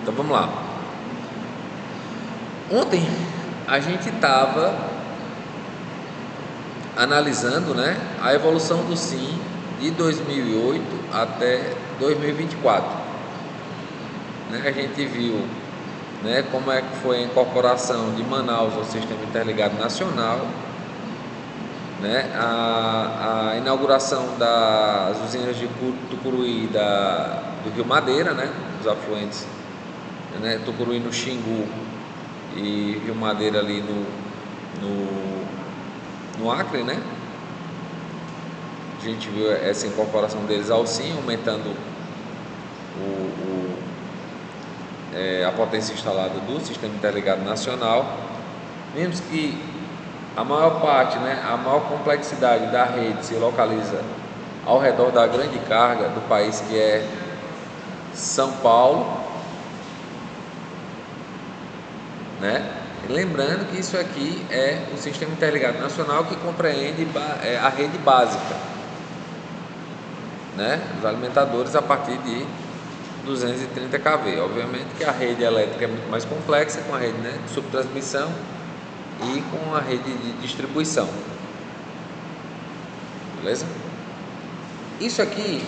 Então vamos lá. Ontem a gente estava analisando, né, a evolução do SIM de 2008 até 2024. Né, a gente viu, né, como é que foi a incorporação de Manaus ao Sistema Interligado Nacional, né, a inauguração das usinas de Tucuruí do Rio Madeira, né, os afluentes, né, Tucuruí no Xingu e Rio Madeira ali no Acre, né? A gente viu essa incorporação deles ao SIM, aumentando a potência instalada do Sistema Interligado Nacional. Vimos que a maior parte, né, a maior complexidade da rede se localiza ao redor da grande carga do país, que é São Paulo, né? E lembrando que isso aqui é o Sistema Interligado Nacional, que compreende a rede básica, né, os alimentadores a partir de 230 kV. Obviamente que a rede elétrica é muito mais complexa, com a rede, né, de subtransmissão e com a rede de distribuição. Beleza? Isso aqui,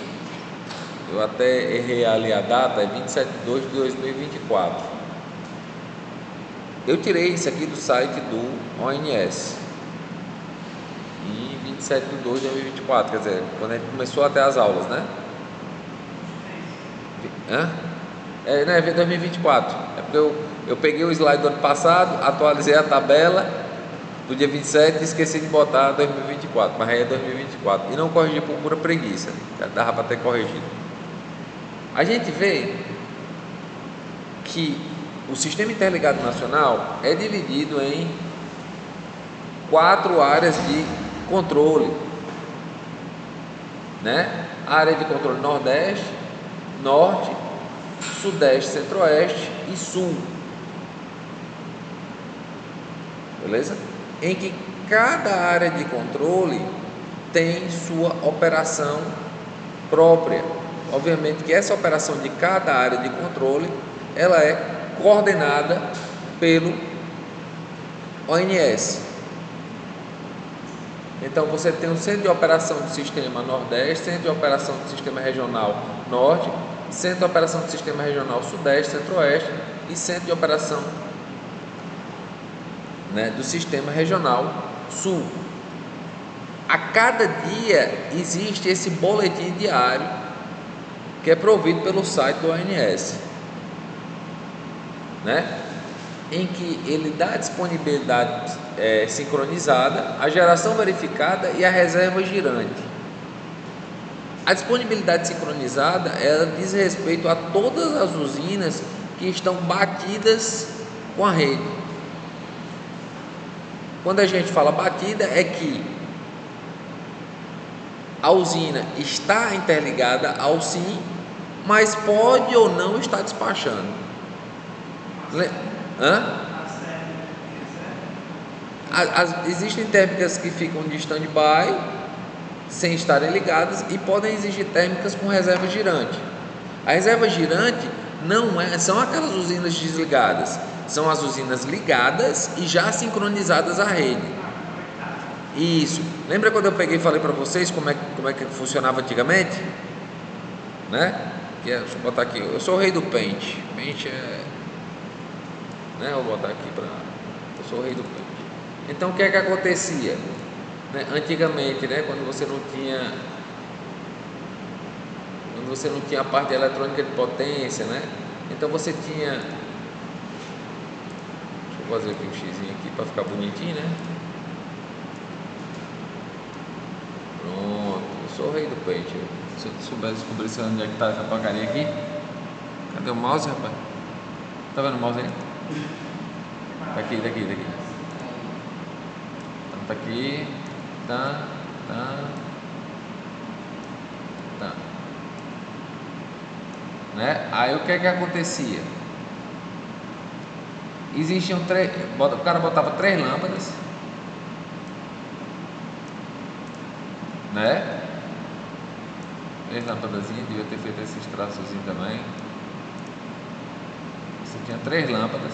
eu até errei ali a data, é 27/2/2024. Eu tirei isso aqui do site do ONS em 27/2/2024, quer dizer, quando a gente começou até as aulas, né? Não, é 2024. É porque eu peguei o slide do ano passado, atualizei a tabela do dia 27 e esqueci de botar 2024, mas aí é 2024. E não corrigi por pura preguiça, dava para ter corrigido. A gente vê que o Sistema Interligado Nacional é dividido em 4 áreas de controle, né? A área de controle Nordeste, Norte, Sudeste, Centro-Oeste e Sul. Beleza? Em que cada área de controle tem sua operação própria. Obviamente que essa operação de cada área de controle, ela é coordenada pelo ONS. Então você tem o Centro de Operação do Sistema Nordeste, Centro de Operação do Sistema Regional Norte, Centro de Operação do Sistema Regional Sudeste, Centro-Oeste e Centro de Operação, né, do Sistema Regional Sul. A cada dia existe esse boletim diário que é provido pelo site do ONS, né, em que ele dá a disponibilidade sincronizada, a geração verificada e a reserva girante. A disponibilidade sincronizada, ela diz respeito a todas as usinas que estão batidas com a rede. Quando a gente fala batida, é que a usina está interligada ao SIM, mas pode ou não estar despachando. Existem térmicas que ficam de stand-by sem estarem ligadas e podem exigir térmicas com reserva girante. A reserva girante não são aquelas usinas desligadas, são as usinas ligadas e já sincronizadas à rede. Isso. Lembra quando eu peguei e falei para vocês como é que funcionava antigamente? Né? Deixa eu botar aqui. Eu sou o rei do Paint. Paint é... né? Eu vou botar aqui para... Eu sou o rei do Paint. Então o que é que acontecia? Né? Antigamente, né? Quando você não tinha a parte eletrônica de potência, né? Então você tinha... Deixa eu fazer aqui um xizinho aqui para ficar bonitinho, né? Pronto, eu sou o rei do Paint. Se eu soubesse descobrir onde é que tá essa porcaria aqui. Cadê o mouse, rapaz? Tá vendo o mouse aí? Daqui. Então tá aqui. Tá. Né? Aí o que é que acontecia? Existiam o cara botava 3 lâmpadas, né? 3 lâmpadazinhas, devia ter feito esses traçozinhos também. Você tinha 3 lâmpadas.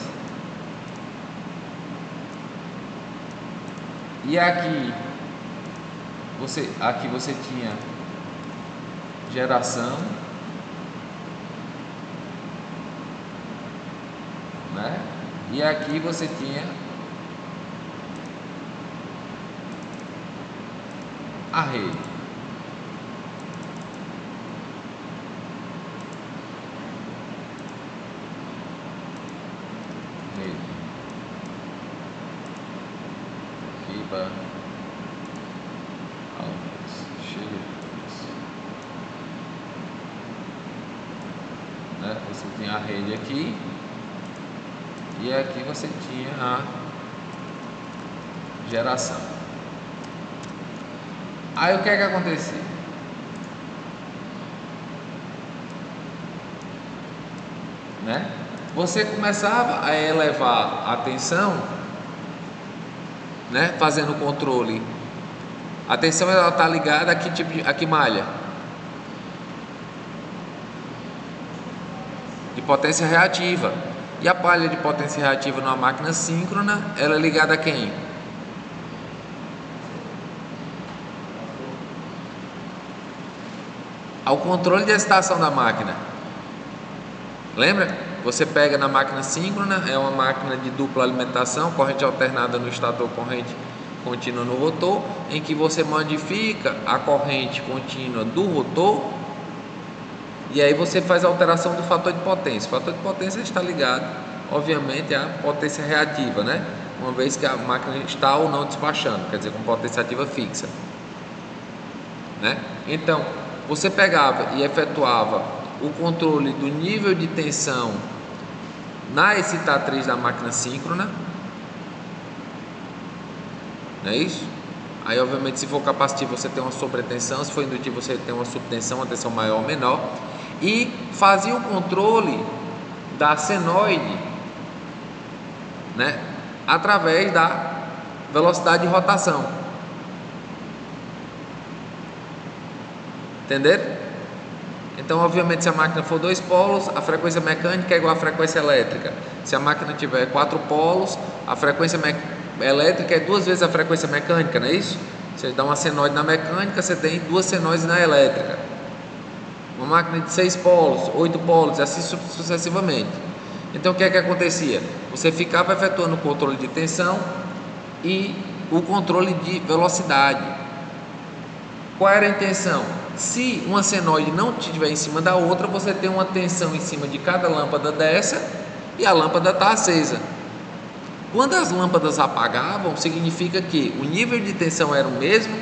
E aqui você tinha geração, né? E aqui você tinha a rede. Aqui para chega isso, né? Você tinha a rede aqui e aqui você tinha a geração. Aí o que é que acontecia? Né? Você começava a elevar a tensão, né? Fazendo o controle. A tensão ela está ligada a que tipo a que malha? De potência reativa. E a palha de potência reativa numa máquina síncrona, ela é ligada a quem? Ao controle de excitação da máquina. Lembra? Você pega na máquina síncrona, é uma máquina de dupla alimentação, corrente alternada no estator, corrente contínua no rotor, em que você modifica a corrente contínua do rotor e aí você faz a alteração do fator de potência. O fator de potência está ligado, obviamente, à potência reativa, né? Uma vez que a máquina está ou não despachando, quer dizer, com potência ativa fixa, né? Então, você pegava e efetuava o controle do nível de tensão na excitatriz da máquina síncrona, não é isso? Aí, obviamente, se for capacitivo, você tem uma sobretensão, se for indutivo, você tem uma subtensão, uma tensão maior ou menor, e fazia o controle da senoide, né, através da velocidade de rotação. Entenderam? Então, obviamente, se a máquina for 2 polos, a frequência mecânica é igual à frequência elétrica. Se a máquina tiver 4 polos, a frequência elétrica é 2 vezes a frequência mecânica, não é isso? Você dá uma senoide na mecânica, você tem 2 senoides na elétrica. Uma máquina de 6 polos, 8 polos, assim sucessivamente. Então, o que é que acontecia? Você ficava efetuando o controle de tensão e o controle de velocidade. Qual era a intenção? Se uma senoide não estiver em cima da outra, você tem uma tensão em cima de cada lâmpada dessa e a lâmpada está acesa. Quando as lâmpadas apagavam, significa que o nível de tensão era o mesmo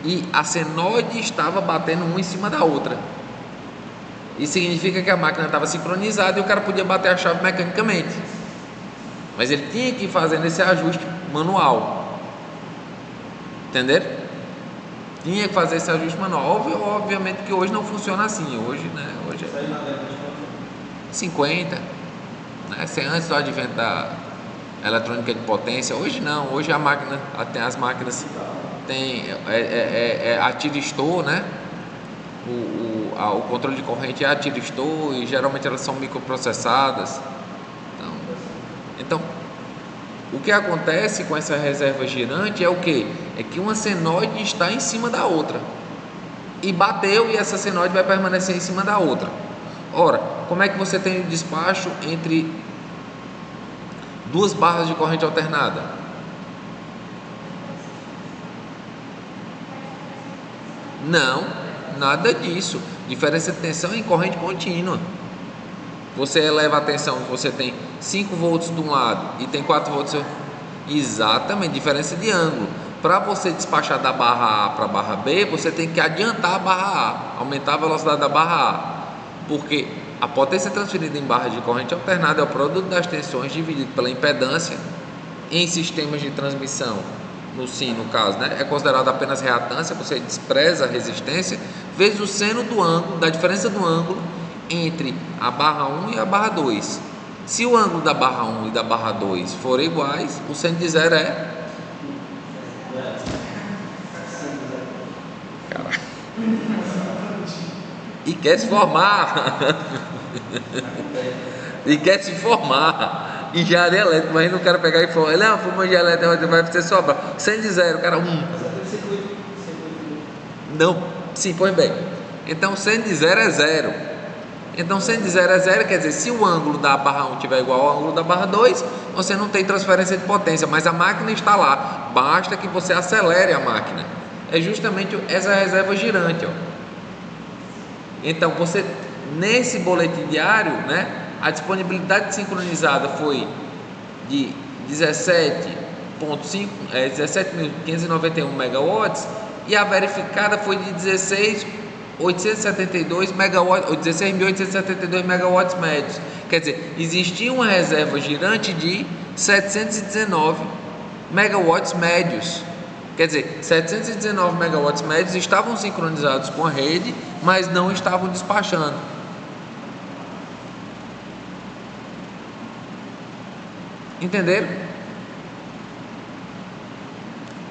e a senoide estava batendo uma em cima da outra. Isso significa que a máquina estava sincronizada e o cara podia bater a chave mecanicamente. Mas ele tinha que ir fazendo esse ajuste manual. Entenderam? Tinha que fazer esse ajuste manual. Obviamente que hoje não funciona assim. Hoje, né? Hoje é 50, né? Sem antes do advento da eletrônica de potência. Hoje não. Hoje a máquina, as máquinas têm a tiristor, né? O controle de corrente é a tiristor e geralmente elas são microprocessadas. Então, o que acontece com essa reserva girante é o que? É que uma senoide está em cima da outra e bateu e essa senoide vai permanecer em cima da outra. Ora, como é que você tem o despacho entre 2 barras de corrente alternada? Não, nada disso. Diferença de tensão em corrente contínua. Você eleva a tensão, você tem 5 volts de um lado e tem 4 volts. Exatamente, diferença de ângulo. Para você despachar da barra A para a barra B, você tem que adiantar a barra A, aumentar a velocidade da barra A. Porque a potência transferida em barras de corrente alternada é o produto das tensões dividido pela impedância em sistemas de transmissão. No SIN, no caso, né? É considerado apenas reatância, você despreza a resistência, vezes o seno do ângulo, da diferença do ângulo entre a barra 1 e a barra 2. Se o ângulo da barra 1 e da barra 2 forem iguais, o seno de zero é... e quer se formar. E quer se formar em engenharia elétrica, mas não quero pegar e falar, não, forma engenharia elétrica, vai ser sobra. 100 de 0, o cara, Não, sim, pois bem. Então 100 de 0 é 0. Então 100 de 0 é 0, quer dizer, se o ângulo da barra 1 tiver igual ao ângulo da barra 2, você não tem transferência de potência, mas a máquina está lá, basta que você acelere a máquina. É justamente essa reserva girante, ó. Então você, nesse boletim diário, né, a disponibilidade sincronizada foi de 17.591 megawatts e a verificada foi de 16.872 megawatts, ou 16.872 megawatts médios. Quer dizer, existia uma reserva girante de 719 megawatts médios. Quer dizer, 719 megawatts médios estavam sincronizados com a rede, mas não estavam despachando. Entenderam?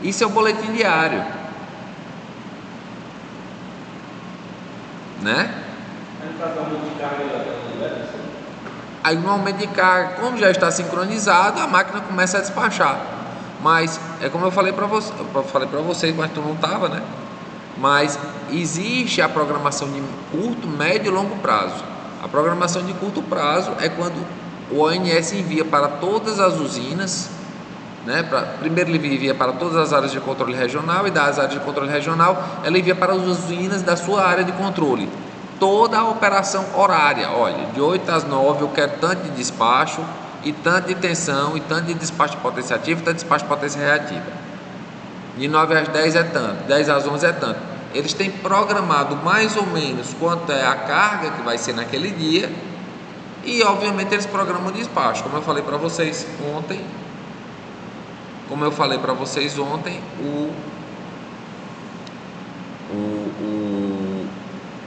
Isso é o boletim diário, né? Aí no aumento de carga, como já está sincronizado, a máquina começa a despachar. Mas é como eu falei para vocês, mas tu não estava, né? Mas existe a programação de curto, médio e longo prazo. A programação de curto prazo é quando o ONS envia para todas as usinas, né? Primeiro ele envia para todas as áreas de controle regional, e das áreas de controle regional ela envia para as usinas da sua área de controle toda a operação horária. Olha, de 8 às 9 eu quero tanto de despacho, e tanto de tensão, e tanto de despacho de potência ativa, e tanto de despacho de potência reativa. De 9 às 10 é tanto, 10 às 11 é tanto. Eles têm programado mais ou menos quanto é a carga que vai ser naquele dia, e obviamente eles programam o despacho. Como eu falei para vocês ontem,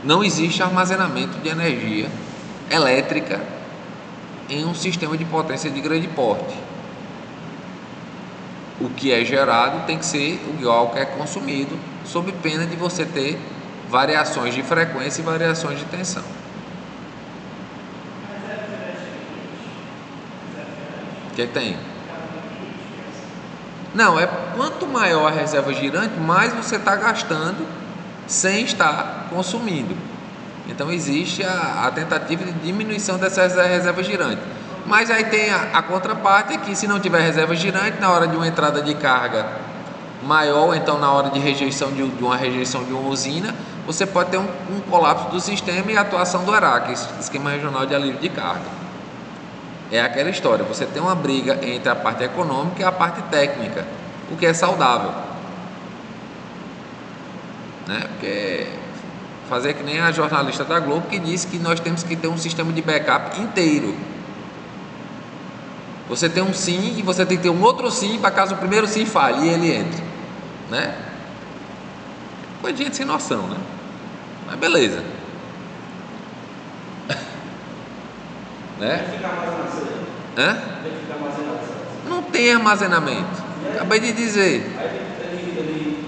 não existe armazenamento de energia elétrica em um sistema de potência de grande porte. O que é gerado tem que ser igual ao que é consumido, sob pena de você ter variações de frequência e variações de tensão. O que tem? Não, é quanto maior a reserva girante, mais você está gastando sem estar consumindo. Então existe a tentativa de diminuição dessa reserva girante. Mas aí tem a contraparte, que se não tiver reserva girante, na hora de uma entrada de carga maior, então na hora de rejeição de uma usina, você pode ter um colapso do sistema e a atuação do ERAC, Esquema Regional de Alívio de Carga. É aquela história, você tem uma briga entre a parte econômica e a parte técnica, o que é saudável, né? Porque fazer que nem a jornalista da Globo, que disse que nós temos que ter um sistema de backup inteiro. Você tem um SIM e você tem que ter um outro SIM para caso o primeiro SIM falhe e ele entre, né? Coisa de gente sem noção, né? Mas beleza. Né? Não tem armazenamento. Acabei de dizer. Aí ele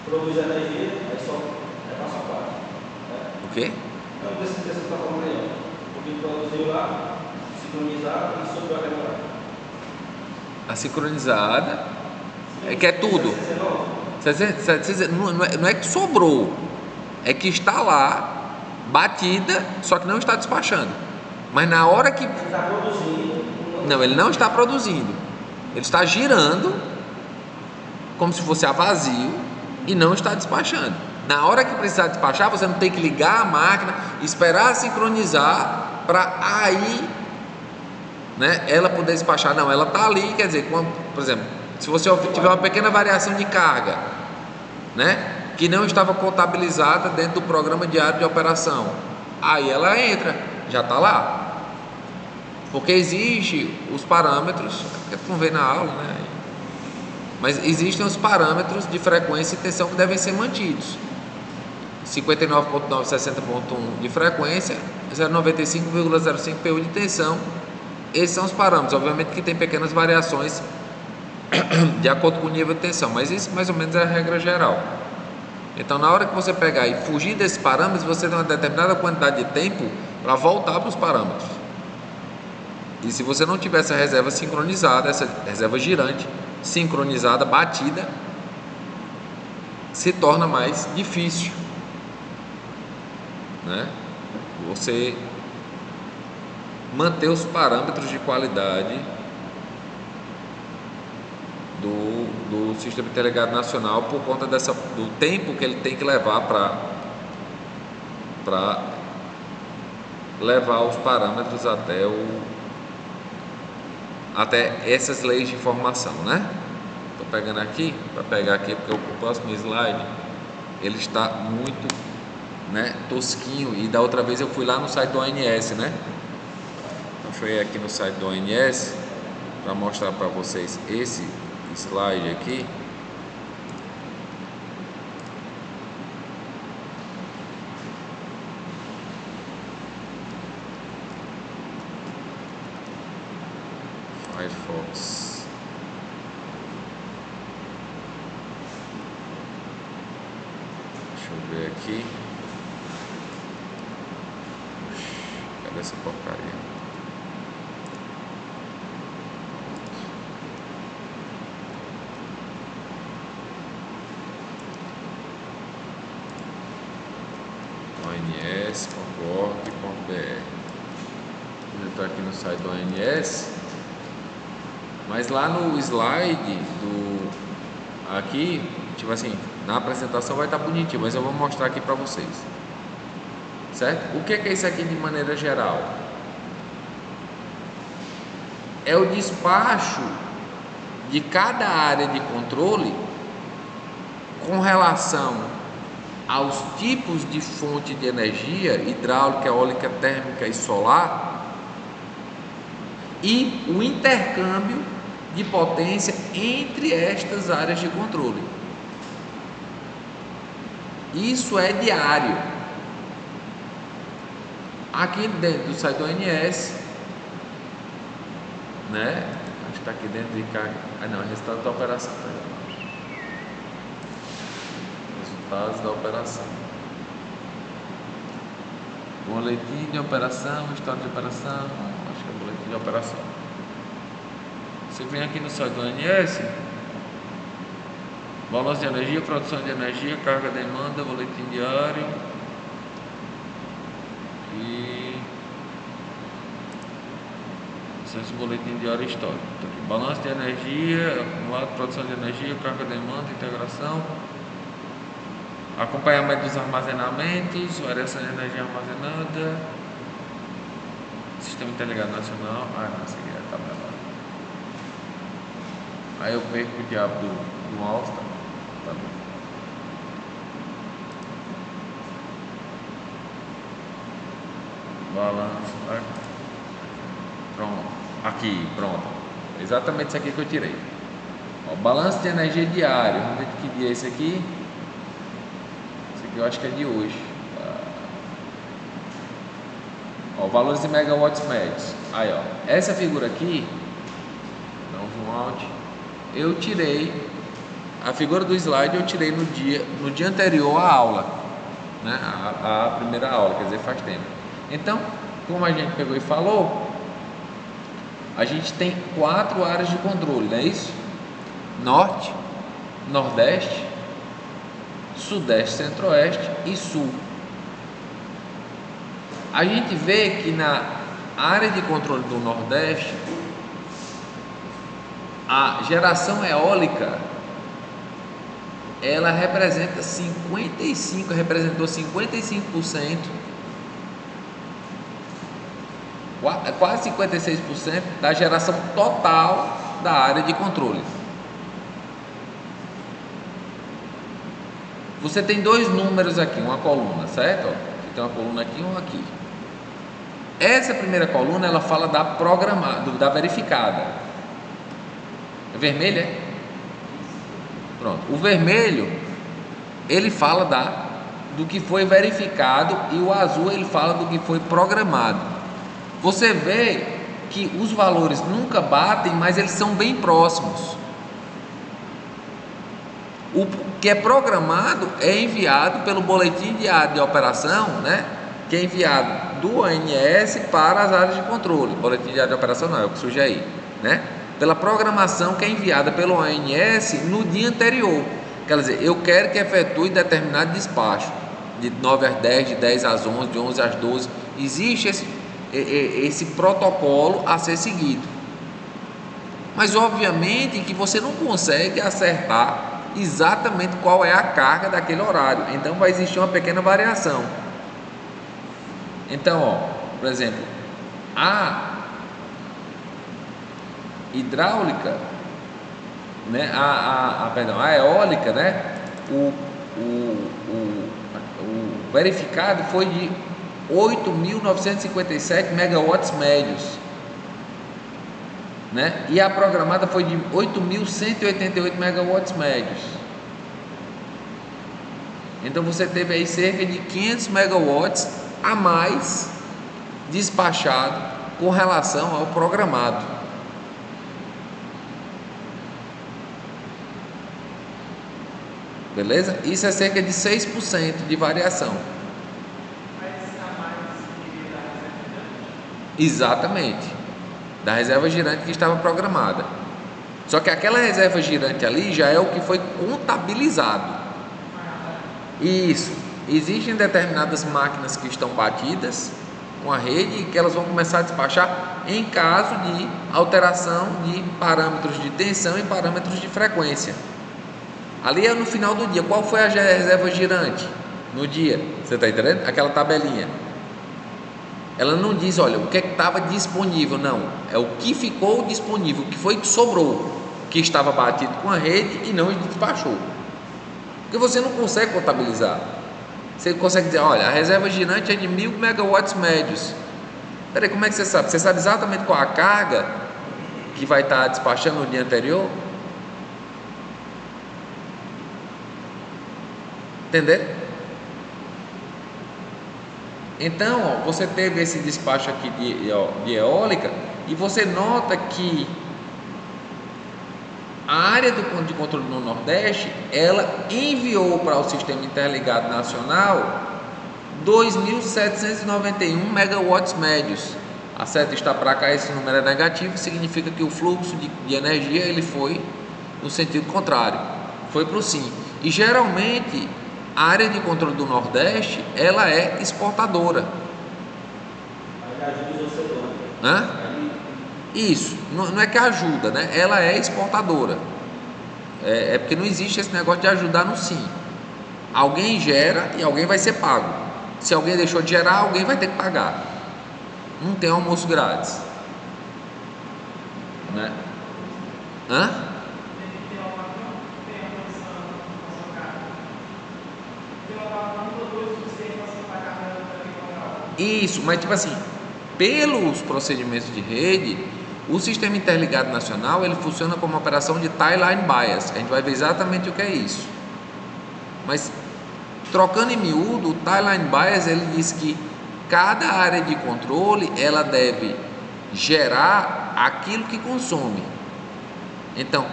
produz energia, aí só passa a parte. O quê? Então, desse que você está falando aí, porque ele produziu lá, sincronizado e sobrou aquela hora. A sincronizada é que é tudo. Não é que sobrou, é que está lá, batida, só que não está despachando. Mas na hora que... Ele está produzindo... Não, ele não está produzindo. Ele está girando como se fosse a vazio e não está despachando. Na hora que precisar despachar, você não tem que ligar a máquina, esperar sincronizar para aí, né, ela poder despachar. Não, ela está ali, quer dizer, por exemplo, se você tiver uma pequena variação de carga, né, que não estava contabilizada dentro do programa diário de operação, aí ela entra, já está lá. Porque existe os parâmetros, que tu não vê na aula, né? Mas existem os parâmetros de frequência e tensão que devem ser mantidos. 59.9, 60.1 de frequência, 0,95,05 PU de tensão. Esses são os parâmetros. Obviamente que tem pequenas variações de acordo com o nível de tensão, mas isso mais ou menos é a regra geral. Então, na hora que você pegar e fugir desses parâmetros, você tem uma determinada quantidade de tempo para voltar para os parâmetros. E se você não tiver essa reserva sincronizada, essa reserva girante, sincronizada, batida, se torna mais difícil, né? Você manter os parâmetros de qualidade do Sistema Interligado Nacional por conta do tempo que ele tem que levar para levar os parâmetros até essas leis de informação, né? Estou pegando aqui, para pegar aqui, porque o próximo slide ele está muito, né, tosquinho, e da outra vez eu fui lá no site do ONS, né? Então fui aqui no site do ONS para mostrar para vocês esse slide aqui. Firefox. Deixa eu ver aqui. Cadê essa porcaria? ons.org.br. Eu estou aqui no site do ONS, mas lá no slide aqui, tipo assim, na apresentação vai estar bonitinho, mas eu vou mostrar aqui para vocês, certo? O que é isso aqui de maneira geral? É o despacho de cada área de controle com relação aos tipos de fonte de energia hidráulica, eólica, térmica e solar, e o intercâmbio de potência entre estas áreas de controle. Isso é diário. Aqui dentro do site do ONS, né? Acho que está aqui dentro de carga. Não, resultado da operação. Resultados da operação. Boletim de operação, estado de operação. Acho que é boletim de operação. Você vem aqui no site do ONS, balanço de energia, produção de energia, carga, demanda, boletim diário e esse boletim diário histórico. Então, aqui, balanço de energia, acumulado, produção de energia, carga, demanda, integração, acompanhamento dos armazenamentos, variação de energia armazenada, Sistema Interligado Nacional. Não, essa aqui é a tabela. Aí eu perco o diabo do mouse, tá bom. Balanço. Pronto. Aqui, pronto. Exatamente isso aqui que eu tirei. Ó, balanço de energia diário. Vamos ver que dia é esse aqui. Esse aqui eu acho que é de hoje. Ó, valores de megawatts médios. Aí, ó. Essa figura aqui, dá um zoom out. Eu tirei a figura do slide, eu tirei no dia anterior à aula, né? A primeira aula, quer dizer, faz tempo. Então, como a gente pegou e falou, a gente tem 4 áreas de controle, não é isso? Norte, Nordeste, Sudeste, Centro-Oeste e Sul. A gente vê que na área de controle do Nordeste, a geração eólica, ela representou 55%, quase 56% da geração total da área de controle. Você tem 2 números aqui, uma coluna, certo? Você tem uma coluna aqui e uma aqui. Essa primeira coluna, ela fala da programada, da verificada. É vermelho, é? Pronto. O vermelho, ele fala do que foi verificado, e o azul ele fala do que foi programado. Você vê que os valores nunca batem, mas eles são bem próximos. O que é programado, é enviado pelo boletim diário de operação, né? Que é enviado do ANS para as áreas de controle. Boletim diário de operação não, é o que surge aí, né? Pela programação que é enviada pelo ANS no dia anterior. Quer dizer, eu quero que efetue determinado despacho, de 9 às 10, de 10 às 11, de 11 às 12. Existe esse protocolo a ser seguido. Mas obviamente que você não consegue acertar exatamente qual é a carga daquele horário. Então vai existir uma pequena variação. Então, ó, por exemplo, a hidráulica, né, a eólica, né, o verificado foi de 8.957 megawatts médios, né, e a programada foi de 8.188 megawatts médios. Então você teve aí cerca de 500 megawatts a mais despachado com relação ao programado. Beleza? Isso é cerca de 6% de variação. Exatamente. Da reserva girante que estava programada. Só que aquela reserva girante ali já é o que foi contabilizado. Isso. Existem determinadas máquinas que estão batidas com a rede e que elas vão começar a despachar em caso de alteração de parâmetros de tensão e parâmetros de frequência. Ali é no final do dia. Qual foi a reserva girante no dia? Você está entendendo? Aquela tabelinha. Ela não diz, olha, o que é que estava disponível. Não. É o que ficou disponível, o que foi que sobrou, que estava batido com a rede e não despachou. Porque você não consegue contabilizar. Você consegue dizer, olha, a reserva girante é de 1.000 megawatts médios. Peraí, como é que você sabe? Você sabe exatamente qual a carga que vai estar despachando no dia anterior? Entender? Então, ó, você teve esse despacho aqui de eólica e você nota que a área de controle no Nordeste, ela enviou para o Sistema Interligado Nacional 2.791 megawatts médios. A seta está para cá, esse número é negativo, significa que o fluxo de energia ele foi no sentido contrário, foi para o sim. E geralmente a área de controle do Nordeste, ela é exportadora. Hã? Isso, não é que ajuda, né? Ela é exportadora. É porque não existe esse negócio de ajudar no sim. Alguém gera e alguém vai ser pago. Se alguém deixou de gerar, alguém vai ter que pagar. Não tem almoço grátis, né? Hã? Isso, mas tipo assim, pelos procedimentos de rede, o Sistema Interligado Nacional ele funciona como uma operação de tie line bias. A gente vai ver exatamente o que é isso. Mas trocando em miúdo, o tie line bias ele diz que cada área de controle ela deve gerar aquilo que consome. Então,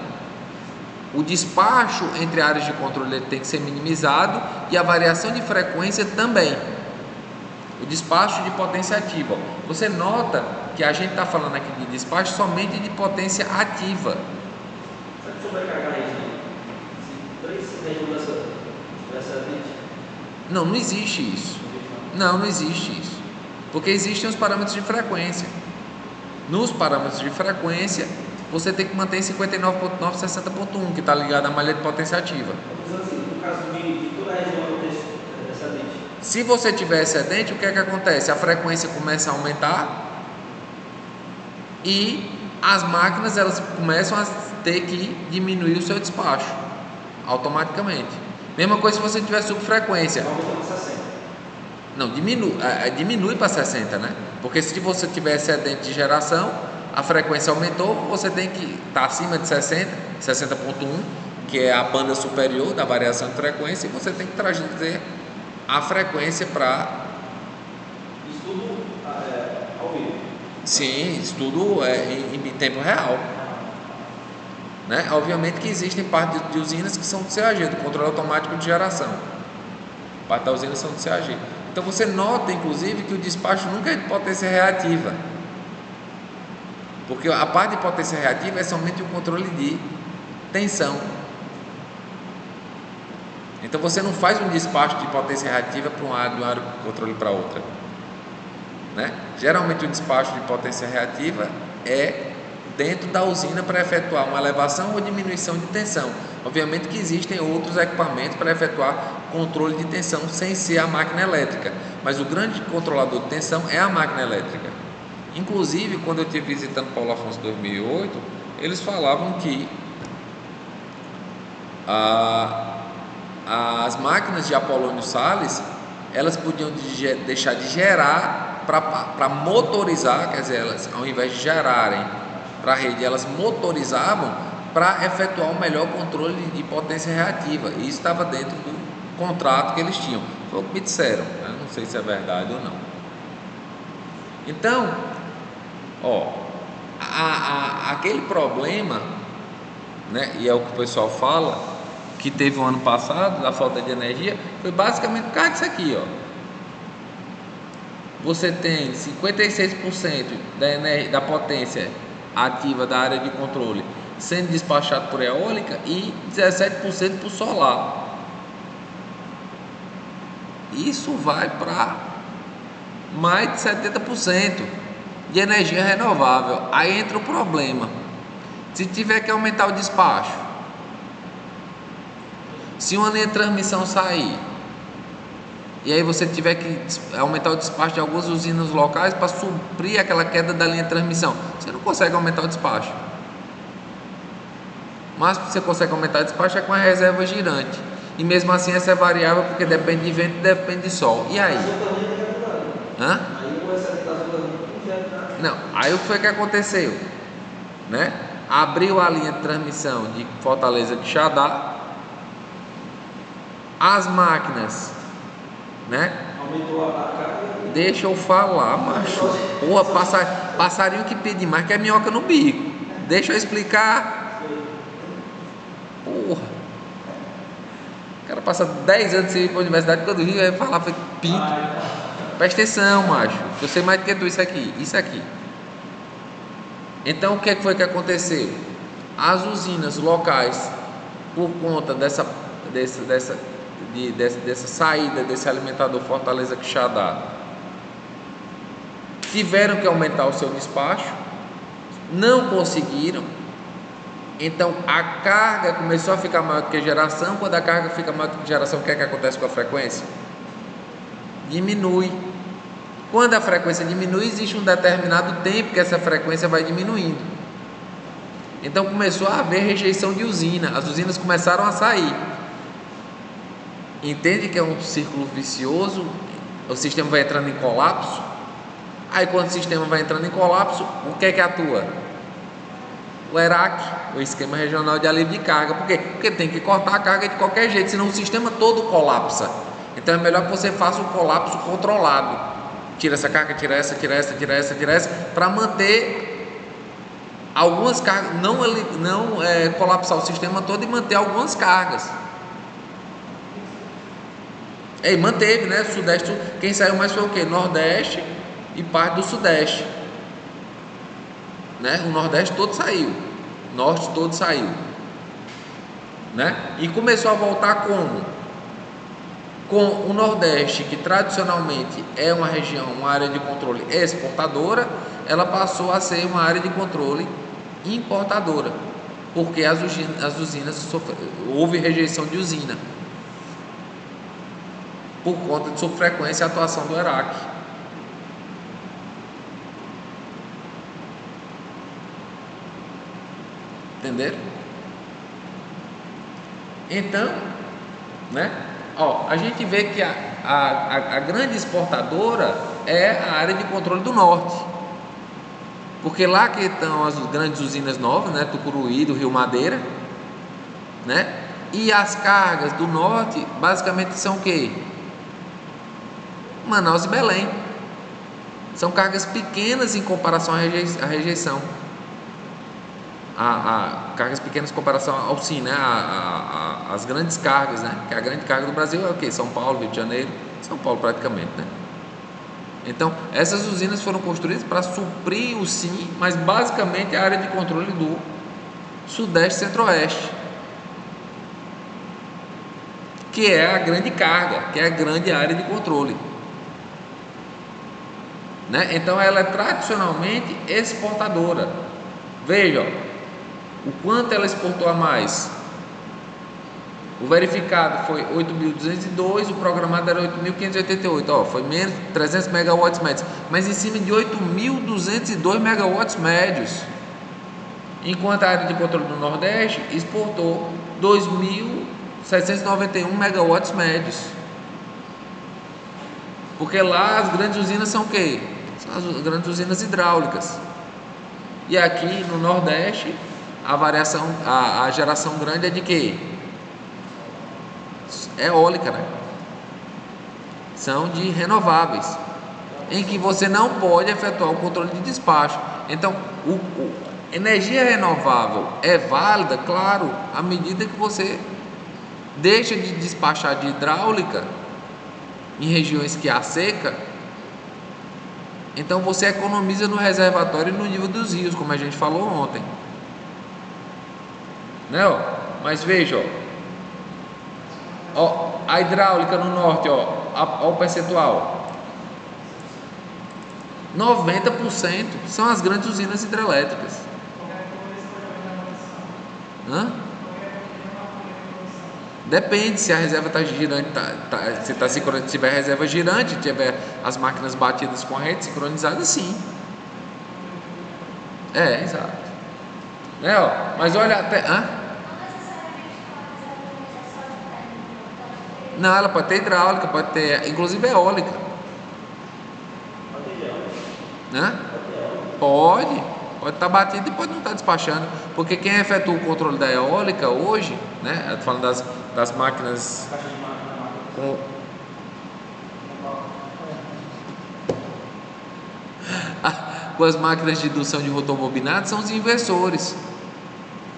o despacho entre áreas de controle ele tem que ser minimizado e a variação de frequência também. O despacho de potência ativa. Você nota que a gente está falando aqui de despacho somente de potência ativa. Sabe que sobrecarregar isso? Se 3 redundanças tivesse acidente? Não existe isso. Não existe isso. Porque existem os parâmetros de frequência. Nos parâmetros de frequência, você tem que manter em 59.9, 60.1, que está ligado à malha de potência ativa. Assim, no caso de toda a região excedente. Se você tiver excedente, o que é que acontece? A frequência começa a aumentar e as máquinas elas começam a ter que diminuir o seu despacho automaticamente. Mesma coisa se você tiver subfrequência. Não, diminui para 60, né? Porque se você tiver excedente de geração, a frequência aumentou, você tem que estar acima de 60, 60.1, que é a banda superior da variação de frequência, e você tem que trazer a frequência para... Isso tudo ao vivo? Sim, isso tudo é em tempo real, né? Obviamente que existem partes de usinas que são do CAG, do controle automático de geração. Parte da usina são do CAG. Então você nota, inclusive, que o despacho nunca é de potência reativa, porque a parte de potência reativa é somente o controle de tensão. Então você não faz um despacho de potência reativa para uma área de controle para outra, né? Geralmente o despacho de potência reativa é dentro da usina para efetuar uma elevação ou diminuição de tensão. Obviamente que existem outros equipamentos para efetuar controle de tensão sem ser a máquina elétrica, mas o grande controlador de tensão é a máquina elétrica. Inclusive, quando eu estive visitando Paulo Afonso em 2008, eles falavam que as máquinas de Apolônio Sales, elas podiam deixar de gerar para motorizar, quer dizer, elas, ao invés de gerarem para a rede, elas motorizavam para efetuar um melhor controle de potência reativa. E isso estava dentro do contrato que eles tinham. Foi o que me disseram, né? Não sei se é verdade ou não. Então, aquele problema, né, e é o que o pessoal fala, que teve o ano passado, da falta de energia, foi basicamente por causa disso aqui, Você tem 56% da potência ativa da área de controle sendo despachado por eólica e 17% por solar. Isso vai para mais de 70% de energia renovável. Aí entra o problema. Se tiver que aumentar o despacho, se uma linha de transmissão sair, e aí você tiver que aumentar o despacho de algumas usinas locais para suprir aquela queda da linha de transmissão, você não consegue aumentar o despacho. Mas você consegue aumentar o despacho é com a reserva girante. E mesmo assim essa é variável porque depende de vento e depende de sol. E aí? Não, aí o que foi que aconteceu? Né? Abriu a linha de transmissão de Fortaleza de Quixadá. As máquinas, né? Aumentou a carga. Deixa eu falar, macho. Porra, passarinho que pede mais que é minhoca no bico. Deixa eu explicar. Porra. O cara passa 10 anos sem ir para a universidade, quando Rio vai falar, foi pinto. Presta atenção, macho. Eu sei mais do que tu isso aqui. Isso aqui. Então o que foi que aconteceu? As usinas locais, por conta dessa saída desse alimentador Fortaleza Quixadá, tiveram que aumentar o seu despacho, não conseguiram. Então a carga começou a ficar maior do que a geração. Quando a carga fica maior do que a geração, o que é que acontece com a frequência? Diminui. Quando a frequência diminui, existe um determinado tempo que essa frequência vai diminuindo. Então começou a haver rejeição de usina. As usinas começaram a sair. Entende que é um círculo vicioso? O sistema vai entrando em colapso. Aí quando o sistema vai entrando em colapso, o que é que atua? O ERAC, o Esquema Regional de Alívio de Carga. Por quê? Porque tem que cortar a carga de qualquer jeito, senão o sistema todo colapsa. Então é melhor que você faça um colapso controlado. Tira essa carga, tira essa, para manter algumas cargas, não colapsar o sistema todo e manter algumas cargas. E manteve, né? Sudeste, quem saiu mais foi o quê? Nordeste e parte do Sudeste, né? O Nordeste todo saiu, Norte todo saiu, né? E começou a voltar como? Com o Nordeste, que tradicionalmente é uma região, uma área de controle exportadora, ela passou a ser uma área de controle importadora, porque as usinas houve rejeição de usina por conta de sua frequência e atuação do ERAC. Entenderam? Então, né? A gente vê que a grande exportadora é a área de controle do Norte, porque lá que estão as grandes usinas novas, né? Tucuruí, do Rio Madeira, né? E as cargas do Norte basicamente são o quê? Manaus e Belém. São cargas pequenas em comparação à rejeição. cargas pequenas em comparação ao SIM, né? As grandes cargas, né? Que a grande carga do Brasil é o quê? São Paulo, Rio de Janeiro, São Paulo praticamente, né? Então, essas usinas foram construídas para suprir o SIM, mas basicamente a área de controle do Sudeste e Centro-Oeste, que é a grande carga, que é a grande área de controle, né? Então, ela é tradicionalmente exportadora. Veja, o quanto ela exportou a mais. O verificado foi 8.202, o programado era 8.588, foi menos 300 megawatts médios, mas em cima de 8.202 megawatts médios, enquanto a área de controle do Nordeste exportou 2.791 megawatts médios, porque lá as grandes usinas são o quê? São as grandes usinas hidráulicas, e aqui no Nordeste a variação, a geração grande é de quê? Eólica, né? São de renováveis, em que você não pode efetuar o controle de despacho. Então, energia renovável é válida, claro, à medida que você deixa de despachar de hidráulica em regiões que há seca. Então você economiza no reservatório e no nível dos rios, como a gente falou ontem, né? Mas veja, a hidráulica no norte, o percentual, 90% são as grandes usinas hidrelétricas. Depende se a reserva está girante, se tiver reserva girante, tiver as máquinas batidas com a rede sincronizadas, sim. Exato. Mas olha até. Não, ela pode ter hidráulica, pode ter, inclusive eólica. Pode estar batida e pode não estar despachando, porque quem efetua o controle da eólica hoje, né? Eu estou falando das máquinas com as máquinas de indução de rotor bobinado são os inversores,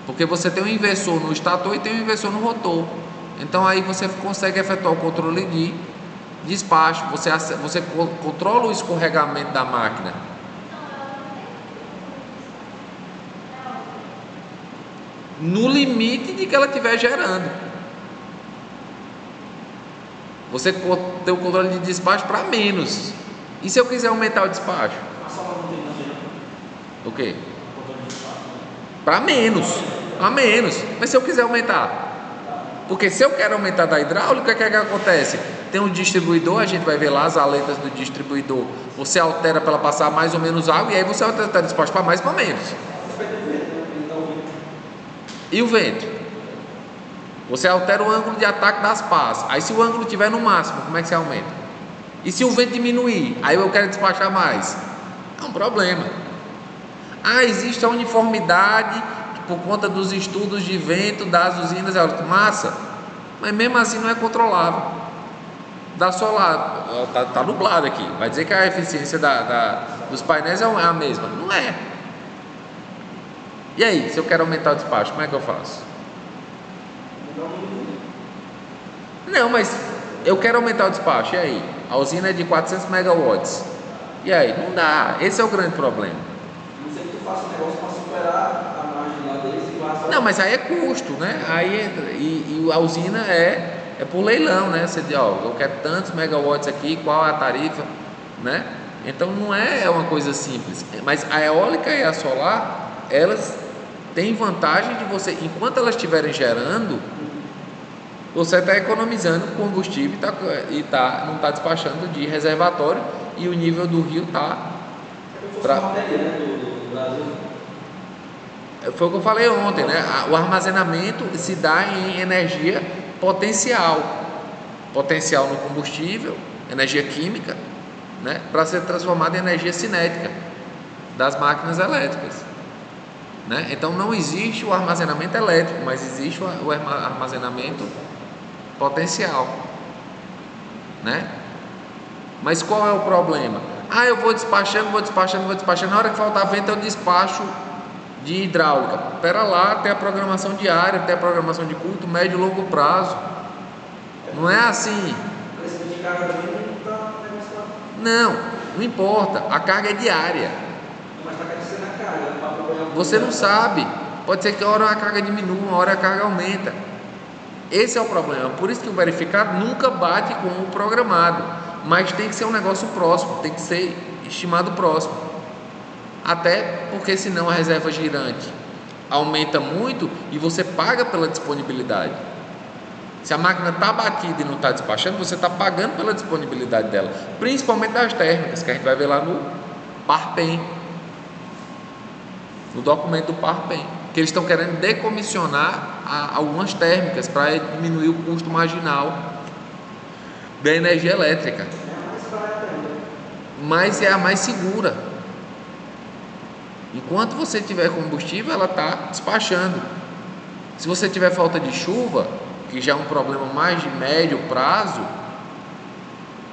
porque você tem um inversor no estator e tem um inversor no rotor. Então aí você consegue efetuar o controle de despacho, você controla o escorregamento da máquina. No limite de que ela estiver gerando. Você tem o controle de despacho para menos. E se eu quiser aumentar o despacho? O quê? Para menos. Mas se eu quiser aumentar? Porque se eu quero aumentar da hidráulica, o que é que acontece? Tem um distribuidor, a gente vai ver lá as aletas do distribuidor. Você altera para ela passar mais ou menos água, e aí você altera o despacho para mais ou para menos. E o vento? Você altera o ângulo de ataque das pás. Aí se o ângulo estiver no máximo, como é que você aumenta? E se o vento diminuir? Aí eu quero despachar mais. É um problema. Existe a uniformidade por conta dos estudos de vento das usinas eólicas. Massa, mas mesmo assim não é controlável. Dá solar, tá nublado aqui. Vai dizer que a eficiência dos painéis é a mesma? Não é. E aí, se eu quero aumentar o despacho, como é que eu faço? Não, mas eu quero aumentar o despacho, e aí? A usina é de 400 megawatts. E aí? Não dá. Esse é o grande problema. Não sei que tu faça um negócio para superar a margem lá deles e vai. Não, mas aí é custo, né? E a usina é por leilão, né? Você diz, eu quero tantos megawatts aqui, qual a tarifa, né? Então não é uma coisa simples. Mas a eólica e a solar, elas têm vantagem de você, enquanto elas estiverem gerando, você está economizando combustível não está despachando de reservatório, e o nível do rio está. Foi o que eu falei ontem, né? O armazenamento se dá em energia potencial no combustível, energia química, né? Para ser transformada em energia cinética das máquinas elétricas, né? Então não existe o armazenamento elétrico, mas existe o armazenamento potencial, né? Mas qual é o problema? Eu vou despachando, na hora que faltar vento eu despacho de hidráulica. Pera lá, tem a programação diária, tem a programação de curto, médio e longo prazo. Não é assim. Crescimento de carga também não está negociado. Não importa, a carga é diária. Mas está crescendo a carga. Para acompanhar o Você não sabe. Pode ser que uma hora a carga diminua, uma hora a carga aumenta. Esse é o problema. Por isso que o verificado nunca bate com o programado. Mas tem que ser um negócio próximo, tem que ser estimado próximo. Até porque senão a reserva girante aumenta muito e você paga pela disponibilidade. Se a máquina está batida e não está despachando, você está pagando pela disponibilidade dela, principalmente das térmicas, que a gente vai ver lá no PARPEM, no documento do PARPEM, que eles estão querendo decomissionar algumas térmicas para diminuir o custo marginal da energia elétrica. Mas é a mais segura. Enquanto você tiver combustível, ela está despachando. Se você tiver falta de chuva, que já é um problema mais de médio prazo,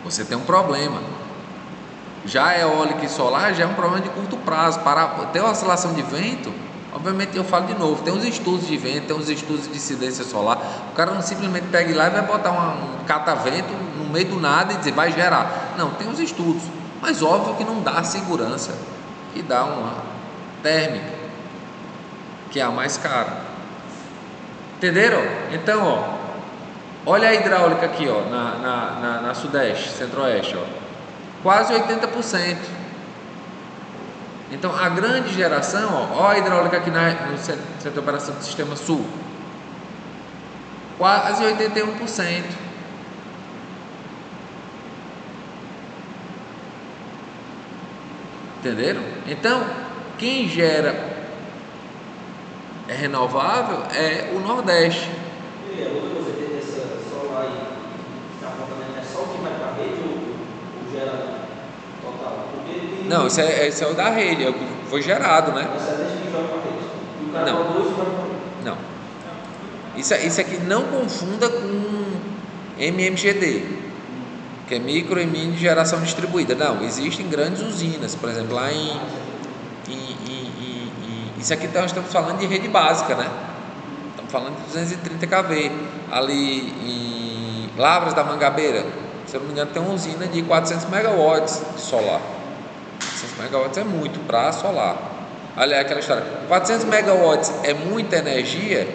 você tem um problema. Já eólica e solar já é um problema de curto prazo. Para ter uma oscilação de vento, obviamente eu falo de novo, tem uns estudos de vento, tem uns estudos de incidência solar. O cara não simplesmente pega lá e vai botar um catavento no meio do nada e dizer vai gerar. Não, tem uns estudos, mas óbvio que não dá a segurança que dá uma térmica, que é a mais cara. Entenderam? Então, ó, olha a hidráulica aqui, ó, na Sudeste, Centro-Oeste, ó, quase 80%. Então, a grande geração, ó a hidráulica aqui no Centro de Operação do Sistema Sul, quase 81%. Entenderam? Então, quem gera renovável é o Nordeste. E a outra coisa que essa solar aí está apontando é só o que vai para a rede ou gera total? Porque tem... Não, esse é o da rede, é o que foi gerado, né? Essa é desde que joga para a rede. E o cara Não. produz e vai para a rede. Não. Isso aqui não confunda com MMGD, que é micro e mini geração distribuída. Não, existem grandes usinas, por exemplo, lá isso aqui nós estamos falando de rede básica, né? Estamos falando de 230 kV. Ali em Lavras da Mangabeira, se eu não me engano, tem uma usina de 400 megawatts de solar. 400 megawatts é muito para solar. Olha aquela história, 400 megawatts é muita energia?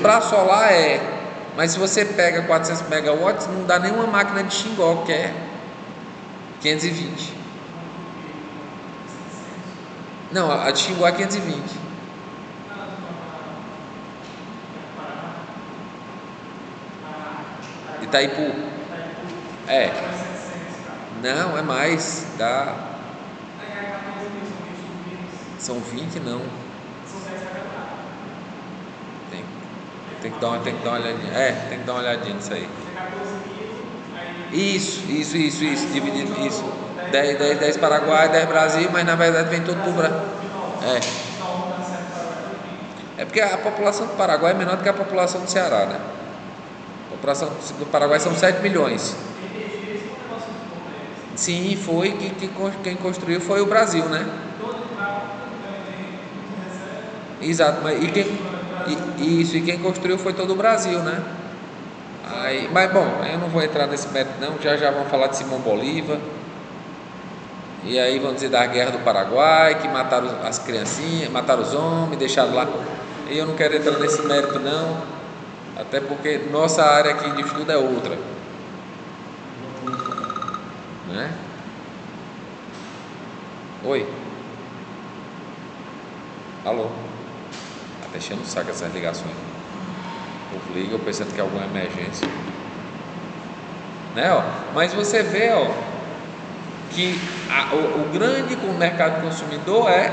Para solar é, mas se você pega 400 megawatts, não dá nenhuma máquina de Xingó, que é 520. Não, a de Xingu é 520. Itaipu. É. Não, é mais. Dá. São 20 não. Tem que dar uma olhadinha. Tem que dar uma olhadinha nisso aí. Isso. Dividido. Isso. 10 Paraguai, 10 Brasil, mas na verdade vem tudo pro Brasil. É porque a população do Paraguai é menor do que a população do Ceará, né? A população do Paraguai são 7 milhões. Sim, foi quem construiu foi o Brasil, né? Exato, mas e quem construiu foi todo o Brasil, né? Mas bom, eu não vou entrar nesse mérito não, já vamos falar de Simão Bolívar. E aí vão dizer da guerra do Paraguai, que mataram as criancinhas, mataram os homens, deixaram lá. E eu não quero entrar nesse mérito não, até porque nossa área aqui de estudo é outra, né? Oi? Alô? Tá deixando o saco essas ligações. O povo liga, eu pensando que é alguma emergência, né? Mas você vê, que o grande mercado consumidor é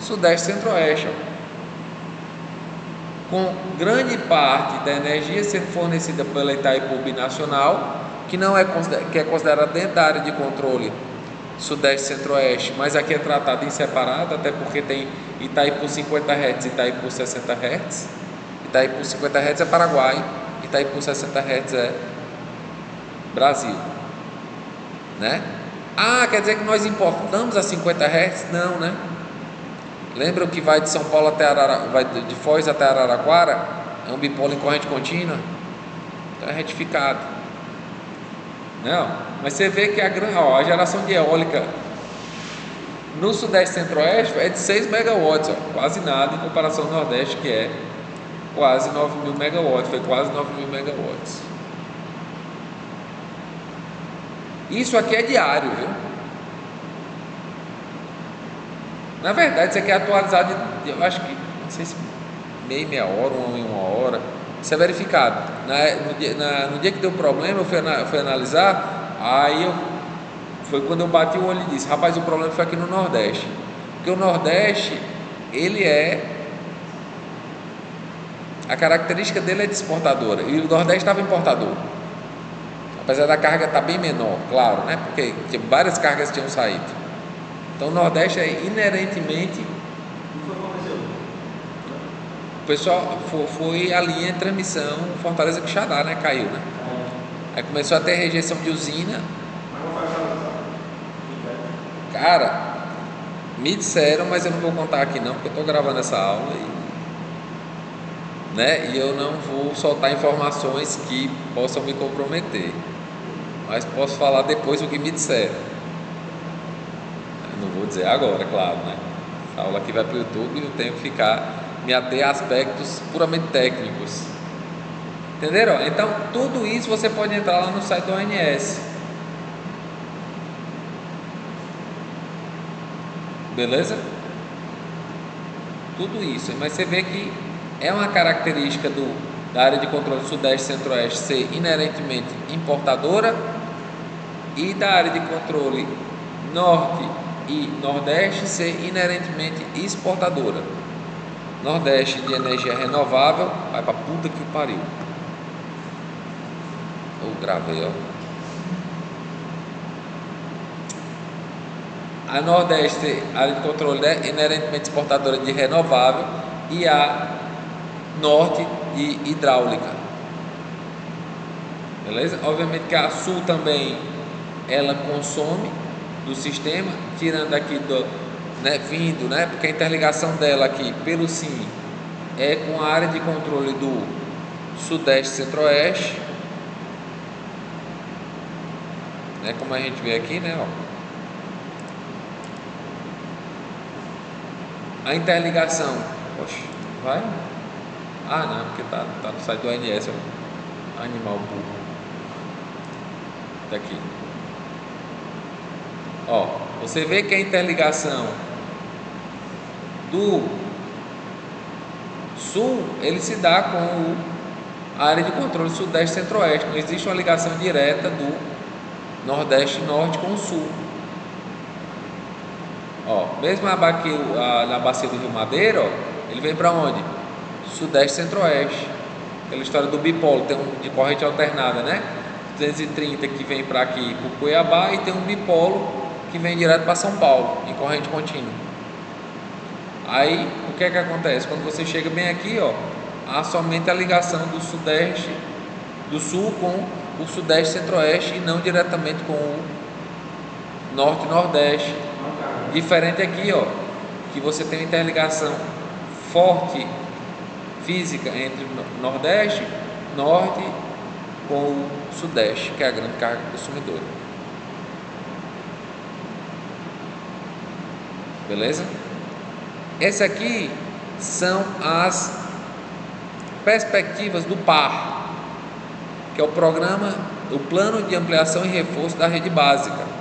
Sudeste e Centro-Oeste, com grande parte da energia sendo fornecida pela Itaipu Binacional, que é considerada dentro da área de controle Sudeste e Centro-Oeste, mas aqui é tratado em separado, até porque tem Itaipu 50 Hz e Itaipu 60 Hz. Itaipu 50 Hz é Paraguai, Itaipu 60 Hz é Brasil, né? Quer dizer que nós importamos a 50 Hz? Não, né? Lembra o que vai de São Paulo até vai de Foz até Araraquara? É um bipolo em corrente contínua. Então é retificado. Não, mas você vê que a geração de eólica no Sudeste Centro-Oeste é de 6 megawatts, quase nada em comparação ao Nordeste, que é quase 9.000 megawatts, foi quase 9.000 megawatts. Isso aqui é diário, viu? Na verdade, isso aqui é atualizado, eu acho que, não sei se meia hora, uma hora. Isso é verificado. No dia que deu problema, eu fui analisar, foi quando eu bati o olho e disse: rapaz, o problema foi aqui no Nordeste. Porque o Nordeste, a característica dele é de exportadora, e o Nordeste estava importador. Apesar da carga estar bem menor, claro, né? Porque várias cargas tinham saído. Então o Nordeste é inerentemente. O pessoal foi a linha de transmissão Fortaleza Quixadá, né? Caiu, né? Aí começou a ter rejeição de usina. Cara, me disseram, mas eu não vou contar aqui não, porque eu estou gravando essa aula e eu não vou soltar informações que possam me comprometer. Mas posso falar depois o que me disseram. Eu não vou dizer agora, claro, né? A aula aqui vai para o YouTube e eu tenho que me ater a aspectos puramente técnicos. Entenderam? Então, tudo isso você pode entrar lá no site do ONS. Beleza? Tudo isso. Mas você vê que é uma característica da área de controle Sudeste e Centro-Oeste ser inerentemente importadora e da área de controle Norte e Nordeste ser inerentemente exportadora. Nordeste de energia renovável, vai pra puta que pariu. Eu gravei, ó. A Nordeste, a área de controle é inerentemente exportadora de renovável, e a Norte de hidráulica. Beleza? Obviamente que a Sul também ela consome do sistema, tirando aqui vindo, né? Porque a interligação dela aqui pelo SIM é com a área de controle do Sudeste e Centro-Oeste, né? Como a gente vê aqui, né? Ó. A interligação, poxa, vai? Ah, não, porque tá no site do ONS, animal burro. Daqui. Ó, você vê que a interligação do Sul, ele se dá com a área de controle Sudeste e Centro-Oeste. Não existe uma ligação direta do Nordeste e Norte com o Sul. Ó, mesmo na bacia do Rio Madeira, ó, ele vem para onde? Sudeste e Centro-Oeste. Aquela história do bipolo, tem um de corrente alternada, né? 230 que vem para aqui, para Cuiabá, e tem um bipolo que vem direto para São Paulo, em corrente contínua. Aí, o que é que acontece? Quando você chega bem aqui, ó, há somente a ligação do Sul com o Sudeste e Centro-Oeste, e não diretamente com o Norte e Nordeste. Diferente aqui, ó, que você tem uma interligação forte física entre o Nordeste, Norte com o Sudeste, que é a grande carga consumidora. Beleza? Esse aqui são as perspectivas do PAR, que é o Plano de Ampliação e Reforço da Rede Básica.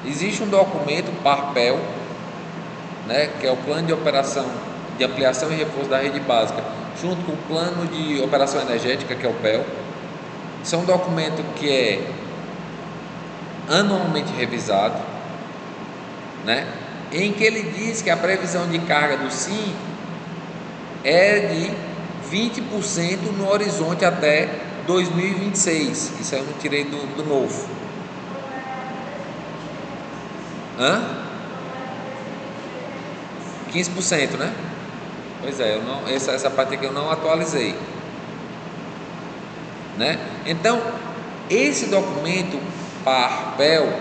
Existe um documento, PARPEL, né, que é o Plano de Operação de Ampliação e Reforço da Rede Básica, junto com o Plano de Operação Energética, que é o PEL. Isso é um documento que é anualmente revisado, né, em que ele diz que a previsão de carga do SIM é de 20% no horizonte até 2026. Isso aí eu não tirei do novo. 15%, né? Pois é, essa parte aqui eu não atualizei, né? Então, esse documento PARPEL,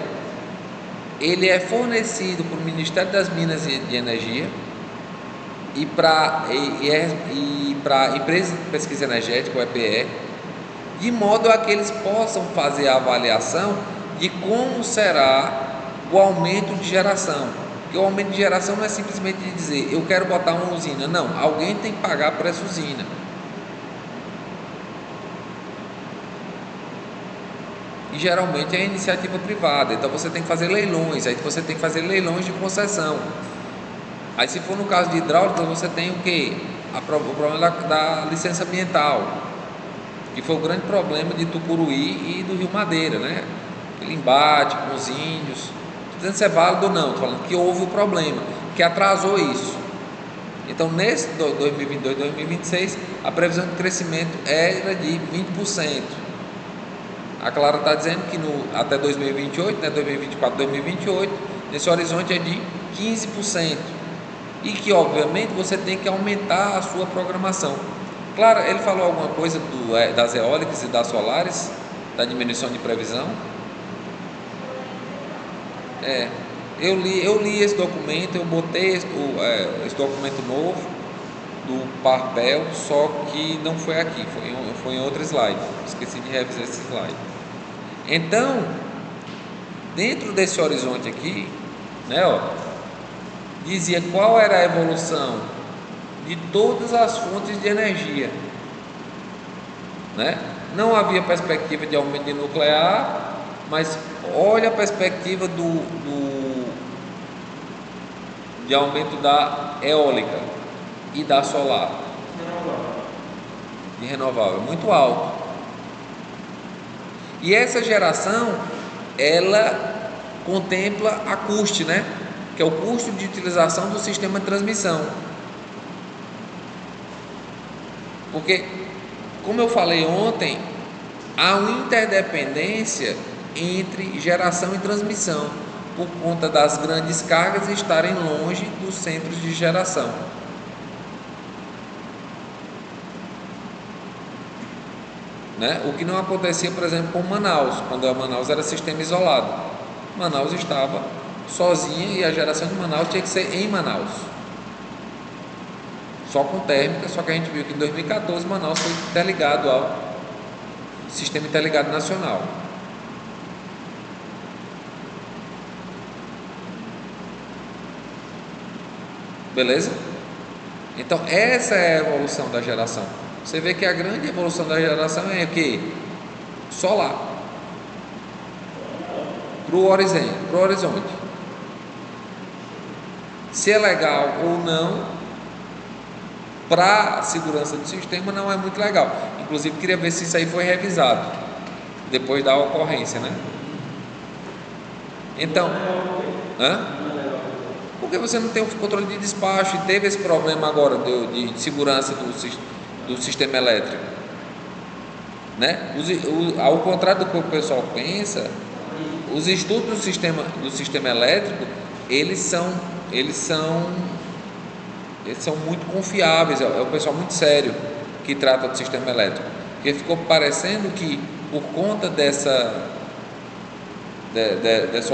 ele é fornecido pelo Ministério das Minas e de Energia, e para a Empresa de Pesquisa Energética, o EPE, de modo a que eles possam fazer a avaliação de como será o aumento de geração. Porque o aumento de geração não é simplesmente dizer eu quero botar uma usina, não, alguém tem que pagar por essa usina. E geralmente é iniciativa privada, então você tem que fazer leilões, aí você tem que fazer leilões de concessão. Aí se for no caso de hidráulica, você tem o quê? O problema da licença ambiental, que foi o grande problema de Tucuruí e do Rio Madeira, né? Aquele embate com os índios. Estou dizendo se é válido ou não, estou falando que houve o problema, que atrasou isso. Então nesse 2022, 2026, a previsão de crescimento era de 20%. A Clara está dizendo que até 2028, né, 2024, 2028, esse horizonte é de 15%. E que, obviamente, você tem que aumentar a sua programação. Claro, ele falou alguma coisa das eólicas e das solares, da diminuição de previsão. Eu li esse documento, eu botei esse documento novo do Parpel, só que não foi aqui, foi em outro slide. Esqueci de revisar esse slide. Então, dentro desse horizonte aqui, né, dizia qual era a evolução de todas as fontes de energia, né? Não havia perspectiva de aumento de nuclear, mas olha a perspectiva de aumento da eólica e da solar, de renovável, muito alto. E essa geração, ela contempla a custo, né? Que é o custo de utilização do sistema de transmissão. Porque, como eu falei ontem, há uma interdependência entre geração e transmissão, por conta das grandes cargas estarem longe dos centros de geração. Né? O que não acontecia, por exemplo, com Manaus, quando a Manaus era sistema isolado. Manaus estava sozinha e a geração de Manaus tinha que ser em Manaus, só com térmica. Só que a gente viu que em 2014 Manaus foi interligado ao Sistema Interligado Nacional. Beleza? Então essa é a evolução da geração. Você vê que a grande evolução da geração é o quê? Solar para o horizonte. Se é legal ou não, para a segurança do sistema não é muito legal. Inclusive queria ver se isso aí foi revisado depois da ocorrência, né? Então, porque você não tem o controle de despacho e teve esse problema agora de segurança do sistema elétrico, né? Ao contrário do que o pessoal pensa, os estudos do sistema elétrico, eles são muito confiáveis. É o pessoal muito sério que trata do sistema elétrico, porque ficou parecendo que por conta dessa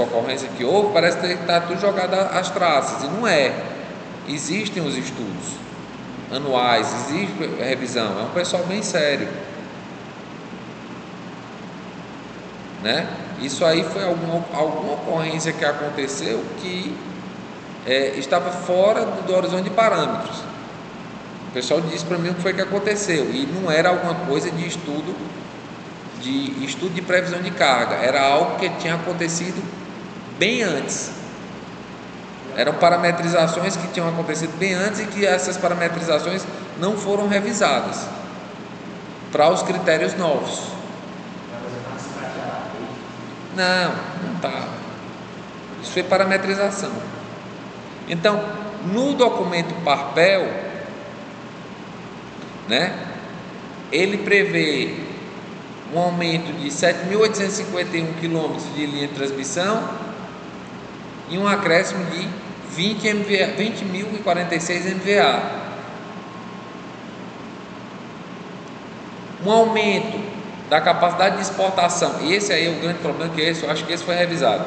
ocorrência que houve, parece que está tudo jogado às traças, e não é. Existem os estudos anuais, existe revisão, é um pessoal bem sério, né? Isso aí foi alguma ocorrência que aconteceu que estava fora do horizonte de parâmetros. O pessoal disse para mim o que foi que aconteceu, e não era alguma coisa de estudo de previsão de carga, era algo que tinha acontecido bem antes. Eram parametrizações que tinham acontecido bem antes e que essas parametrizações não foram revisadas para os critérios novos. Não estava. Isso foi parametrização. Então, no documento Parpel, né, ele prevê um aumento de 7.851 quilômetros de linha de transmissão e um acréscimo de 20.046 MVA. Um aumento da capacidade de exportação, e esse aí é o grande problema, que eu acho que esse foi revisado.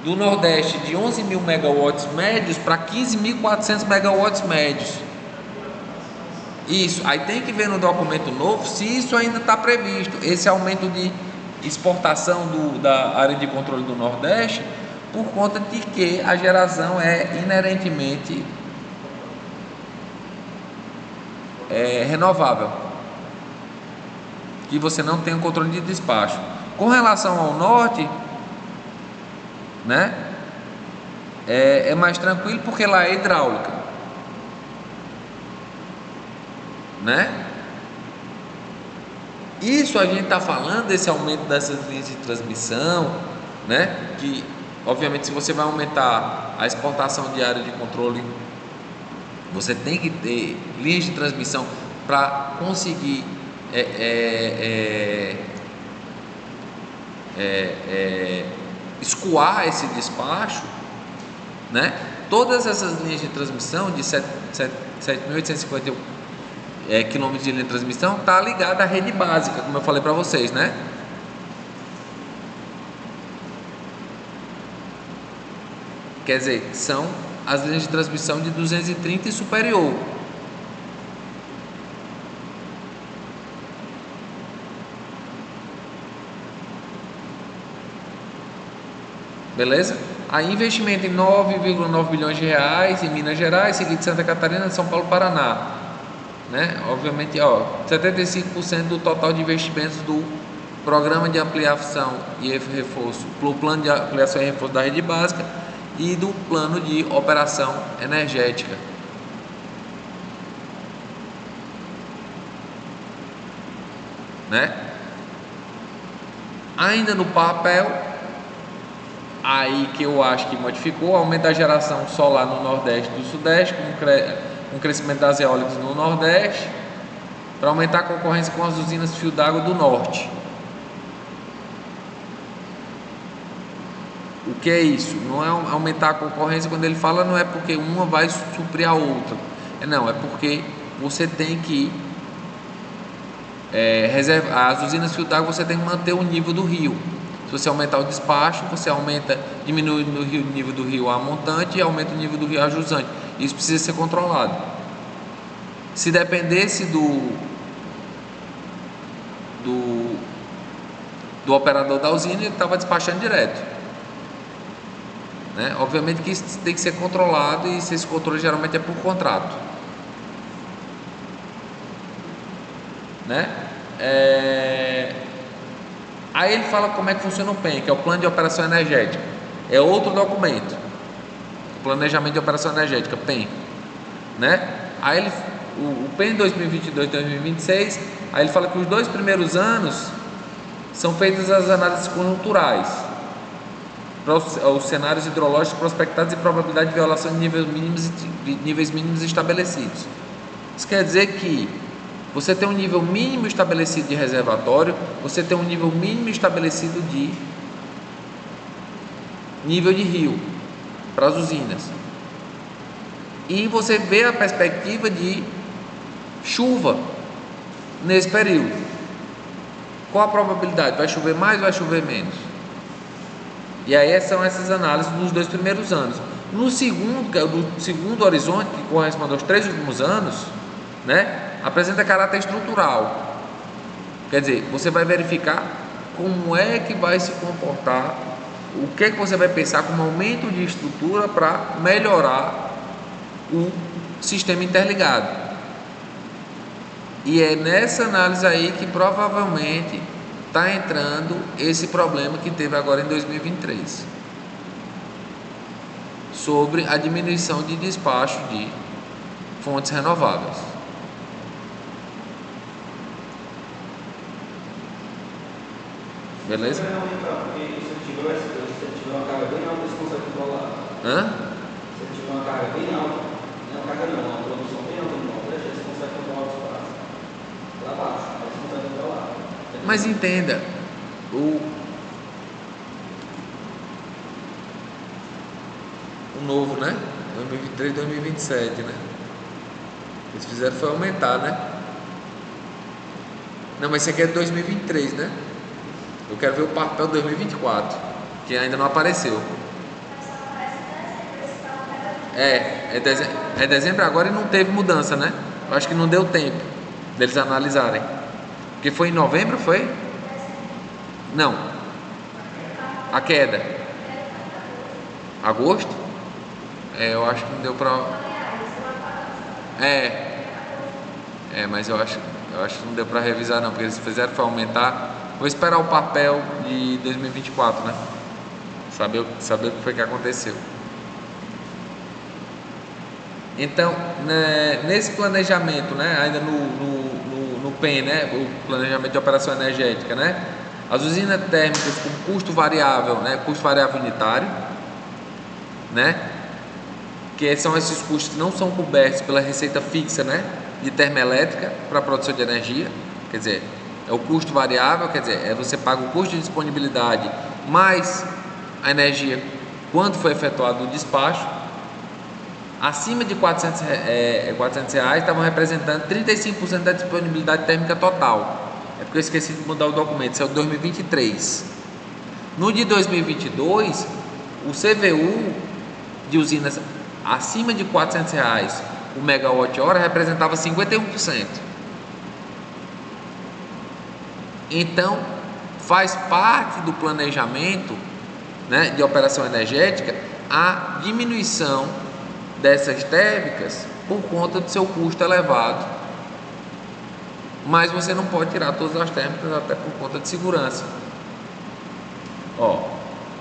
do Nordeste de 11.000 megawatts médios para 15.400 megawatts médios. Isso, aí tem que ver no documento novo se isso ainda está previsto, esse aumento de exportação da área de controle do Nordeste, por conta de que a geração é inerentemente renovável, que você não tem o controle de despacho. Com relação ao Norte, né, é mais tranquilo porque lá é hidráulica, né? Isso a gente está falando desse aumento dessas linhas de transmissão, né? Que obviamente se você vai aumentar a exportação de área de controle, você tem que ter linhas de transmissão para conseguir escoar esse despacho, né? Todas essas linhas de transmissão de 7.851 quilômetros de linha de transmissão está ligada à rede básica, como eu falei para vocês, né? Quer dizer, são as linhas de transmissão de 230 e superior. Beleza? Aí investimento em 9,9 bilhões de reais em Minas Gerais, seguido de Santa Catarina, São Paulo, Paraná, né? Obviamente, 75% do total de investimentos do programa de ampliação e reforço, do plano de ampliação e reforço da rede básica e do plano de operação energética. Né? Ainda no papel, aí que eu acho que modificou, aumento da geração solar no Nordeste e do Sudeste, com o crescimento das eólicas no Nordeste, para aumentar a concorrência com as usinas de fio d'água do Norte. O que é isso? Não é aumentar a concorrência, quando ele fala, não é porque uma vai suprir a outra. Não, é porque você tem que reservar. As usinas de fio d'água você tem que manter o nível do rio. Se você aumentar o despacho, você diminui o nível do rio a montante e aumenta o nível do rio a jusante. Isso precisa ser controlado. Se dependesse do operador da usina, ele estava despachando direto. Né? Obviamente que isso tem que ser controlado, e esse controle geralmente é por contrato. Né? Aí ele fala como é que funciona o PEN, que é o Plano de Operação Energética. É outro documento, Planejamento de Operação Energética, PEN. Né? Aí o PEN 2022-2026, aí ele fala que os 2 primeiros anos são feitas as análises conjunturais para os cenários hidrológicos prospectados e probabilidade de violação de níveis mínimos estabelecidos. Isso quer dizer que você tem um nível mínimo estabelecido de reservatório, você tem um nível mínimo estabelecido de nível de rio para as usinas. E você vê a perspectiva de chuva nesse período. Qual a probabilidade? Vai chover mais ou vai chover menos? E aí são essas análises dos 2 primeiros anos. No segundo, que é do segundo horizonte, que corresponde aos 3 últimos anos, né, apresenta caráter estrutural. Quer dizer, você vai verificar como é que vai se comportar, o que é que você vai pensar como aumento de estrutura para melhorar o sistema interligado. E é nessa análise aí que provavelmente está entrando esse problema que teve agora em 2023, sobre a diminuição de despacho de fontes renováveis. Beleza? Porque se tiver uma carga bem alta, você consegue controlar. Se tiver uma carga bem alta, não é uma carga não, uma produção bem alta no Nordeste, você consegue controlar o espaço. Lá abaixo, aí você consegue controlar. Mas entenda, o novo, né? 2023, 2027, né? Eles fizeram foi aumentar, né? Não, mas isso aqui é de 2023, né? Eu quero ver o papel de 2024, que ainda não apareceu. É dezembro agora e não teve mudança, né? Eu acho que não deu tempo deles analisarem. Porque foi em novembro, foi? Não. A queda. Agosto? Eu acho que não deu pra. Mas eu acho que não deu pra revisar não, porque eles fizeram foi aumentar. Vou esperar o papel de 2024, né? Saber o que foi que aconteceu. Então, né, nesse planejamento, né, ainda no PEN, né, o planejamento de operação energética, né, as usinas térmicas com custo variável, né, custo variável unitário, né, que são esses custos que não são cobertos pela receita fixa, né, de termoelétrica para a produção de energia, quer dizer, é o custo variável, quer dizer, você paga o custo de disponibilidade mais a energia quando foi efetuado o despacho. Acima de R$400 estavam representando 35% da disponibilidade térmica total. É porque eu esqueci de mudar o documento, isso é o 2023. No de 2022, o CVU de usinas acima de R$400 o megawatt-hora representava 51%. Então, faz parte do planejamento, né, de operação energética a diminuição dessas térmicas por conta do seu custo elevado, mas você não pode tirar todas as térmicas até por conta de segurança.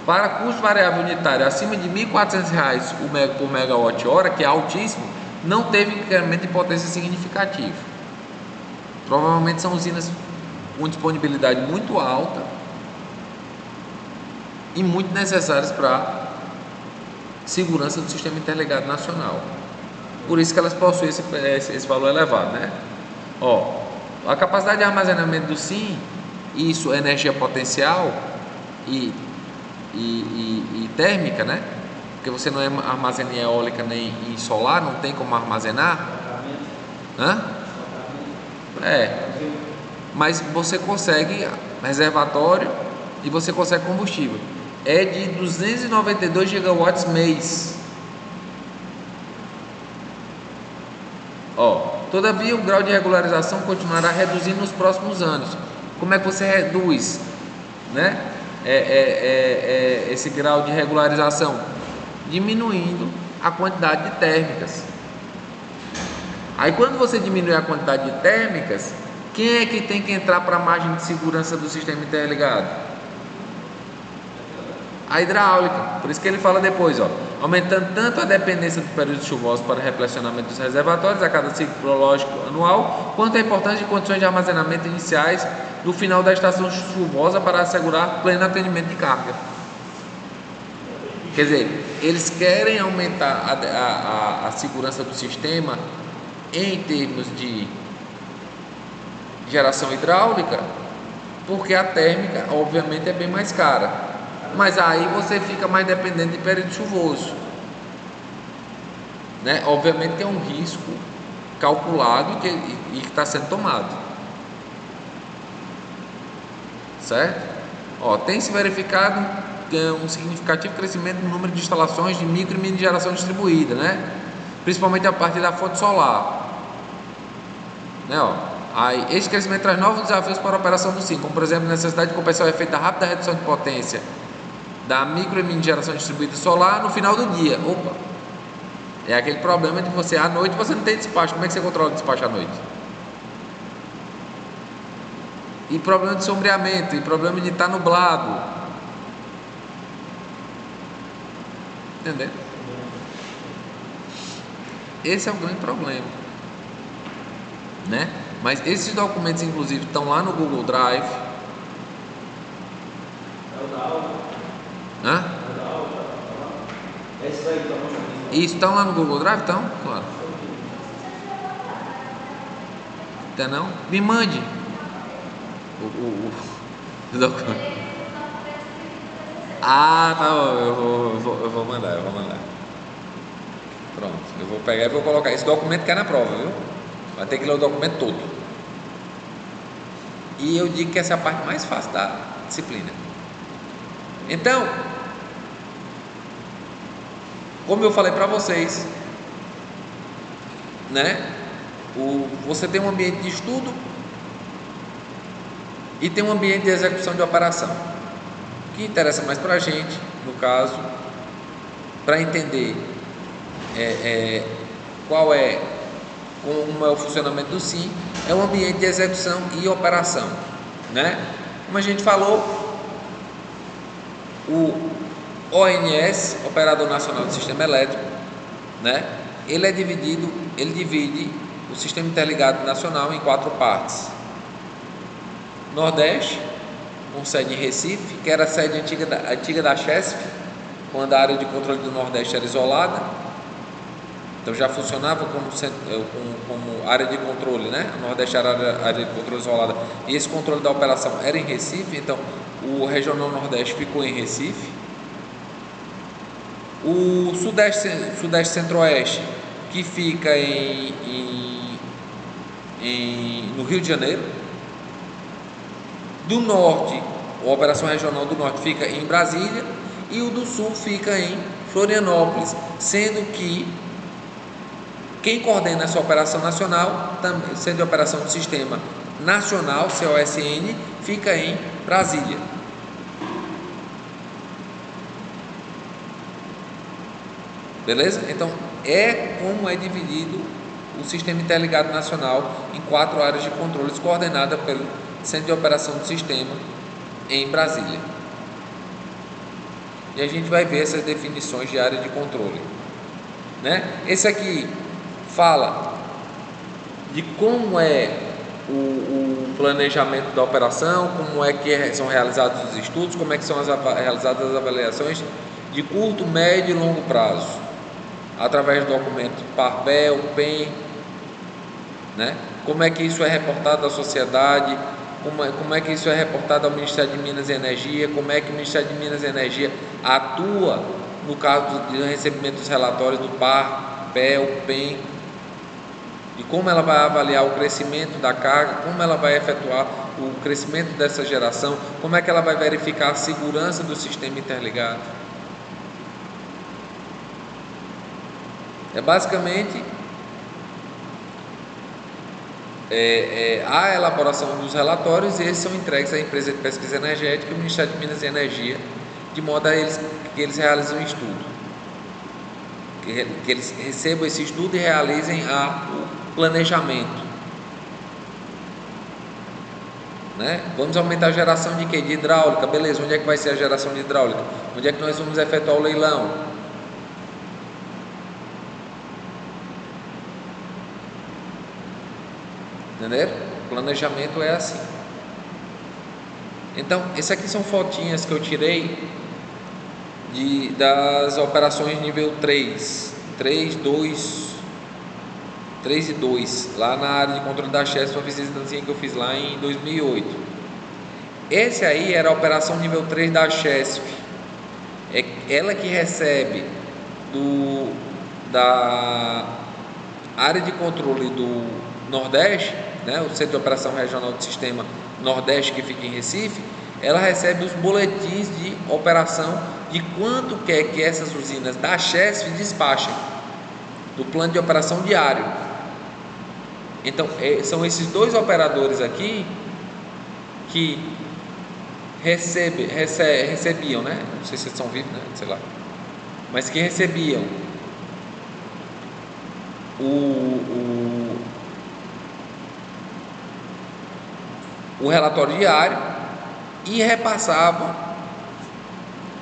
Para custo variável unitário acima de R$1.400 por megawatt-hora, que é altíssimo, não teve incremento de potência significativo. Provavelmente são usinas com disponibilidade muito alta e muito necessárias para segurança do sistema interligado nacional. Por isso que elas possuem esse valor elevado, né? A capacidade de armazenamento do SIM, isso é energia potencial e térmica, né? Porque você não armazena em eólica nem em solar, não tem como armazenar. Mas você consegue reservatório e você consegue combustível. É de 292 gigawatts mês. Todavia, o grau de regularização continuará reduzindo nos próximos anos. Como é que você reduz, né, esse grau de regularização? Diminuindo a quantidade de térmicas. Aí, quando você diminui a quantidade de térmicas, quem é que tem que entrar para a margem de segurança do sistema interligado? A hidráulica. Por isso que ele fala depois, aumentando tanto a dependência do período chuvoso para o replecionamento dos reservatórios a cada ciclo lógico anual, quanto a importância de condições de armazenamento iniciais no final da estação chuvosa para assegurar pleno atendimento de carga. Quer dizer, eles querem aumentar a segurança do sistema em termos de geração hidráulica, porque a térmica, obviamente, é bem mais cara. Mas aí você fica mais dependente de período chuvoso, né? Obviamente que é um risco calculado e que está sendo tomado, certo? Tem se verificado um significativo crescimento no número de instalações de micro e mini geração distribuída, né? Principalmente a partir da fonte solar, né? Aí, esse crescimento traz novos desafios para a operação do SIM, como por exemplo a necessidade de compensar o efeito da rápida redução de potência da micro e mini geração distribuída solar no final do dia. É aquele problema de você, à noite você não tem despacho. Como é que você controla o despacho à noite? E problema de sombreamento, e problema de estar nublado. Entendeu? Esse é o grande problema, né? Mas esses documentos, inclusive, estão lá no Google Drive. Isso, estão lá no Google Drive? Estão? Claro. Não? Me mande o documento. Tá bom, eu vou mandar. Pronto, eu vou pegar e vou colocar. Esse documento cai na prova, viu? Vai ter que ler o documento todo. E eu digo que essa é a parte mais fácil da disciplina. Então, como eu falei para vocês, né? Você tem um ambiente de estudo e tem um ambiente de execução de operação. O que interessa mais para a gente, no caso, para entender como é o funcionamento do SIM, é o ambiente de execução e operação, né? Como a gente falou, o ONS, Operador Nacional do Sistema Elétrico, né? Ele divide o Sistema Interligado Nacional em 4 partes. Nordeste, com sede em Recife, que era a sede antiga da CHESF, quando a área de controle do Nordeste era isolada. Então já funcionava como área de controle, né? O Nordeste era a área de controle isolada. E esse controle da operação era em Recife, então o Regional Nordeste ficou em Recife. O Sudeste Centro-Oeste, que fica no Rio de Janeiro. Do Norte, a Operação Regional do Norte fica em Brasília. E o do Sul fica em Florianópolis, sendo que quem coordena essa operação nacional, sendo a operação do Sistema Nacional, COSN, fica em Brasília. Beleza? Então, como é dividido o Sistema Interligado Nacional em 4 áreas de controles coordenadas pelo Centro de Operação do Sistema em Brasília. E a gente vai ver essas definições de área de controle, né? Esse aqui fala de como é o planejamento da operação, como é que são realizados os estudos, como é que são realizadas as avaliações de curto, médio e longo prazo, através do documento PARPEL, PEN, né? Como é que isso é reportado à sociedade, como é que isso é reportado ao Ministério de Minas e Energia, como é que o Ministério de Minas e Energia atua no caso de recebimento dos relatórios do PAR, PEL, PEN, e como ela vai avaliar o crescimento da carga, como ela vai efetuar o crescimento dessa geração, como é que ela vai verificar a segurança do sistema interligado. É basicamente a elaboração dos relatórios, e esses são entregues à empresa de pesquisa energética e ao Ministério de Minas e Energia, de modo que eles realizem um estudo, que eles recebam esse estudo e realizem o planejamento, né? Vamos aumentar a geração de quê? De hidráulica, beleza, onde é que vai ser a geração de hidráulica? Onde é que nós vamos efetuar o leilão? Entenderam? O planejamento é assim. Então, esse aqui são fotinhas que eu tirei das operações nível 3 e 2, lá na área de controle da CHESF, uma visitazinha que eu fiz lá em 2008. Esse aí era a operação nível 3 da CHESF. É ela que recebe da área de controle do Nordeste, né, o Centro de Operação Regional do Sistema Nordeste, que fica em Recife. Ela recebe os boletins de operação de quanto quer que essas usinas da CHESF despachem, do plano de operação diário. Então, são esses 2 operadores aqui que recebiam, né? Não sei se vocês estão vivos, né? Sei lá. Mas que recebiam o relatório diário e repassavam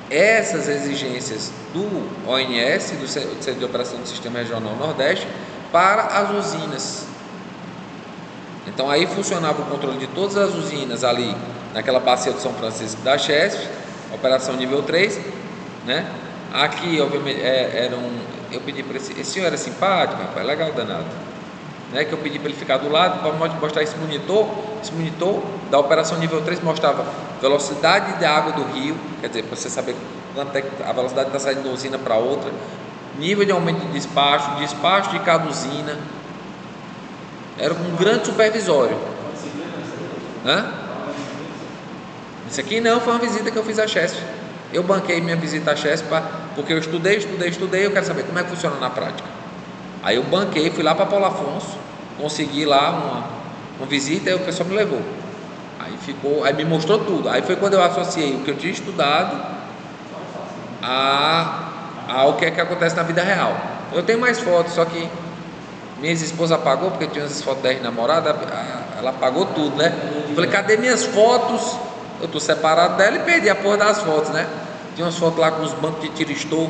essas exigências do ONS, do Centro de Operação do Sistema Regional Nordeste, para as usinas. Então aí funcionava o controle de todas as usinas ali naquela bacia do São Francisco da CHESF, operação nível 3, né? Aqui, obviamente, eu pedi para esse senhor era simpático, rapaz, legal danado, né? Que eu pedi para ele ficar do lado para mostrar esse monitor da operação nível 3 mostrava velocidade da água do rio, quer dizer, para você saber quanto é a velocidade está saindo de uma usina para outra, nível de aumento de despacho de cada usina. Era um grande supervisório. Isso aqui não foi uma visita que eu fiz à CHESF. Eu banquei minha visita à CHESF para porque eu estudei, eu quero saber como é que funciona na prática. Aí eu banquei, fui lá para Paulo Afonso, consegui lá uma visita e o pessoal me levou. Aí me mostrou tudo. Aí foi quando eu associei o que eu tinha estudado ao que é que acontece na vida real. Eu tenho mais fotos, só que minha ex-esposa apagou, porque tinha umas fotos da ex-namorada, ela apagou tudo, né? Eu falei, cadê minhas fotos? Eu tô separado dela e perdi a porra das fotos, né? Tinha umas fotos lá com os bancos de tiristor,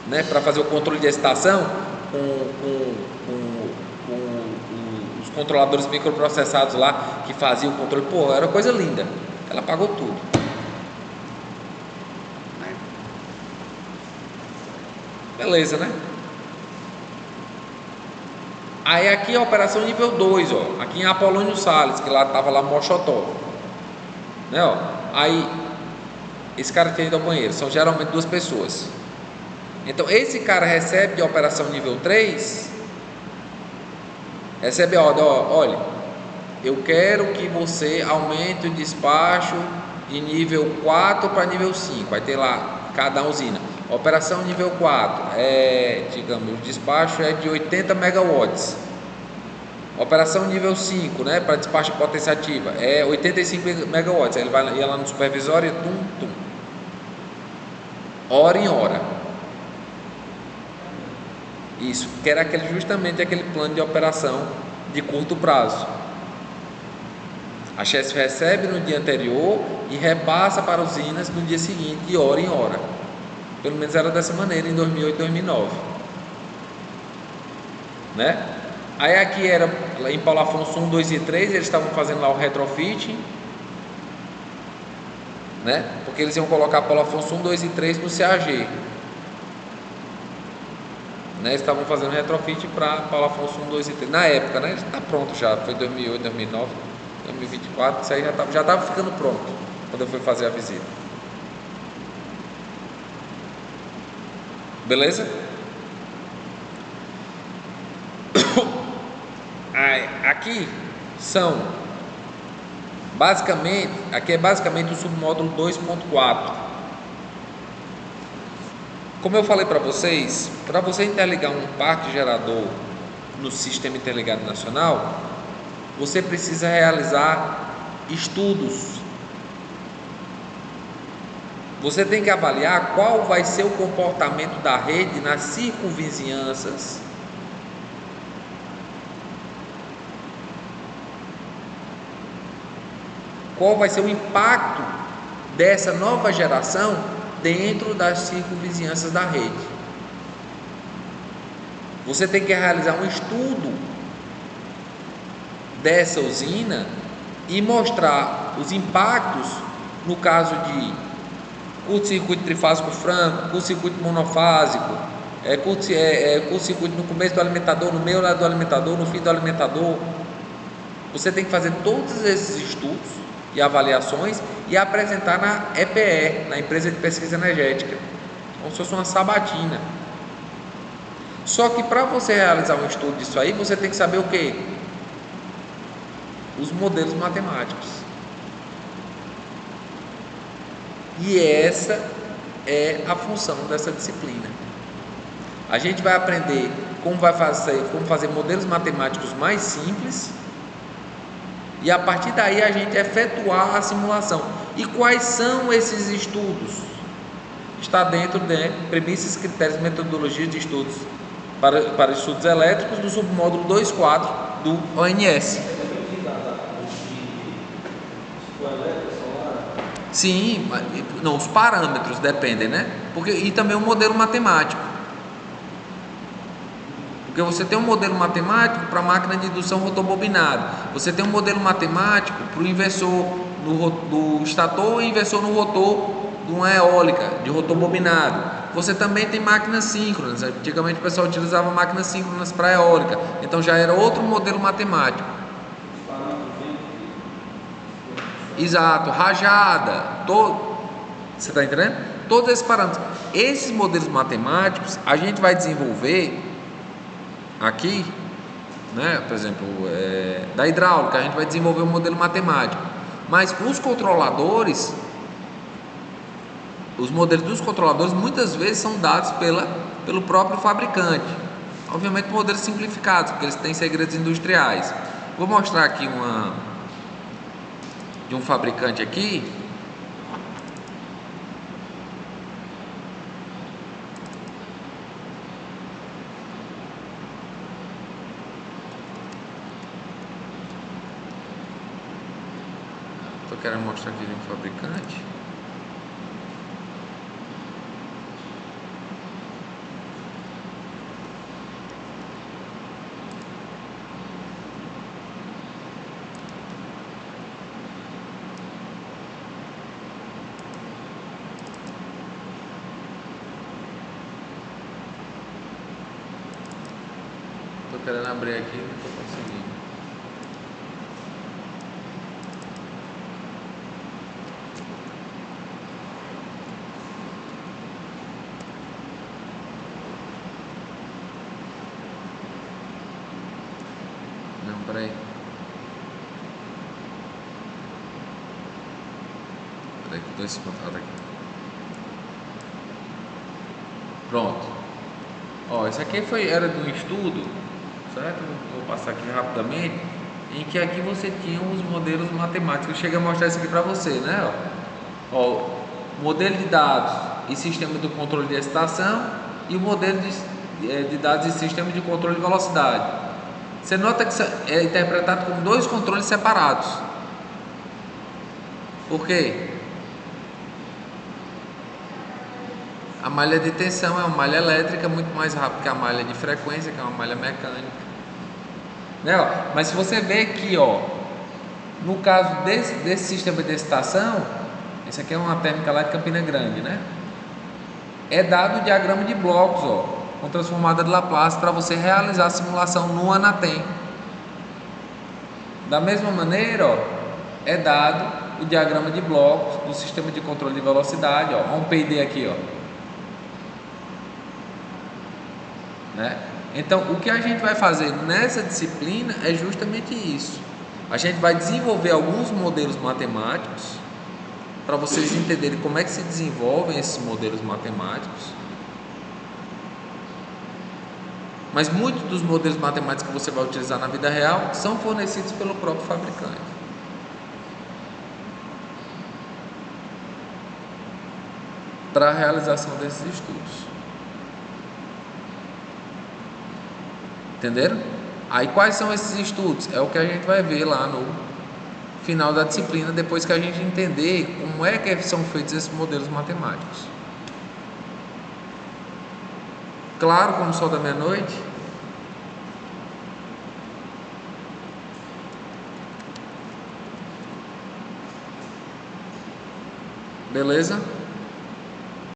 né? Para fazer o controle de excitação com os controladores microprocessados lá que faziam o controle. Pô, era coisa linda. Ela apagou tudo. Beleza, né? Aí aqui a operação nível 2, ó, aqui em Apolônio Salles, que lá estava lá Mochotó, né, ó. Aí esse cara tem ido ao banheiro, são geralmente 2 pessoas. Então esse cara recebe de operação nível 3, recebe a ordem, ó, olha, eu quero que você aumente o despacho de nível 4 para nível 5, vai ter lá cada usina. Operação nível 4 digamos, o despacho é de 80 megawatts. Operação nível 5, né, para despacho de potência ativa, é 85 megawatts. Aí ele ia lá no supervisório e hora em hora. Isso, que era justamente aquele plano de operação de curto prazo. A CHESF recebe no dia anterior e repassa para usinas no dia seguinte, de hora em hora. Pelo menos era dessa maneira em 2008 e 2009, né? Aí aqui era em Paulo Afonso 1, 2 e 3, eles estavam fazendo lá o retrofit, né? Porque eles iam colocar Paulo Afonso 1, 2 e 3 no CAG, né? Eles estavam fazendo retrofit para Paulo Afonso 1, 2 e 3 na época, né? Está pronto já, foi 2008, 2009, 2024, isso aí já estava ficando pronto quando eu fui fazer a visita. Beleza? Aqui é basicamente o submódulo 2.4. Como eu falei para vocês, para você interligar um parque gerador no Sistema Interligado Nacional, você precisa realizar estudos. Você tem que avaliar qual vai ser o comportamento da rede nas circunvizinhanças. Qual vai ser o impacto dessa nova geração dentro das circunvizinhanças da rede. Você tem que realizar um estudo dessa usina e mostrar os impactos no caso de curto-circuito trifásico franco, curto-circuito monofásico, curto-circuito no começo do alimentador, no meio do alimentador, no fim do alimentador. Você tem que fazer todos esses estudos e avaliações e apresentar na EPE, na Empresa de Pesquisa Energética, como se fosse uma sabatina. Só que para você realizar um estudo disso aí, você tem que saber o quê? Os modelos matemáticos. E essa é a função dessa disciplina. A gente vai aprender como fazer modelos matemáticos mais simples e a partir daí a gente efetuar a simulação. E quais são esses estudos? Está dentro de premissas, critérios e metodologias de estudos para estudos elétricos do submódulo 2.4 do ONS. Sim, não, os parâmetros dependem, né? E também o modelo matemático. Porque você tem um modelo matemático para máquina de indução rotobobinada. Você tem um modelo matemático para o inversor do estator e inversor no rotor de uma eólica, de rotobobinado. Você também tem máquinas síncronas. Antigamente o pessoal utilizava máquinas síncronas para eólica. Então já era outro modelo matemático. Exato, rajada, você está entendendo? Todos esses parâmetros. Esses modelos matemáticos a gente vai desenvolver aqui, né? Por exemplo, da hidráulica, a gente vai desenvolver um modelo matemático. Mas os controladores, os modelos dos controladores muitas vezes são dados pelo próprio fabricante. Obviamente modelos simplificados, porque eles têm segredos industriais. Vou mostrar aqui de um fabricante aqui. Estou querendo mostrar aqui de um fabricante. Estou querendo abrir aqui, não estou conseguindo. Não, peraí. Peraí que eu dou esse contato aqui. Pronto. Ó, isso aqui era de um estudo, certo? Vou passar aqui rapidamente. Em que aqui você tinha os modelos matemáticos. Eu cheguei a mostrar isso aqui para você, né? Ó, modelo de dados e sistema de controle de excitação e o modelo de dados e sistema de controle de velocidade. Você nota que é interpretado como dois controles separados. Por quê? A malha de tensão é uma malha elétrica muito mais rápida que a malha de frequência, que é uma malha mecânica. Né, ó? Mas se você vê aqui, ó, no caso desse sistema de excitação, esse aqui é uma térmica lá de Campina Grande, né? É dado o diagrama de blocos, ó, com transformada de Laplace para você realizar a simulação no Anatem. Da mesma maneira, ó, é dado o diagrama de blocos do sistema de controle de velocidade, ó, um PD aqui, ó. Né? Então, o que a gente vai fazer nessa disciplina é justamente isso. A gente vai desenvolver alguns modelos matemáticos para vocês entenderem como é que se desenvolvem esses modelos matemáticos. Mas muitos dos modelos matemáticos que você vai utilizar na vida real são fornecidos pelo próprio fabricante. Para a realização desses estudos. Entenderam? Aí quais são esses estudos? É o que a gente vai ver lá no final da disciplina, depois que a gente entender como é que são feitos esses modelos matemáticos. Claro como o sol da meia-noite? Beleza?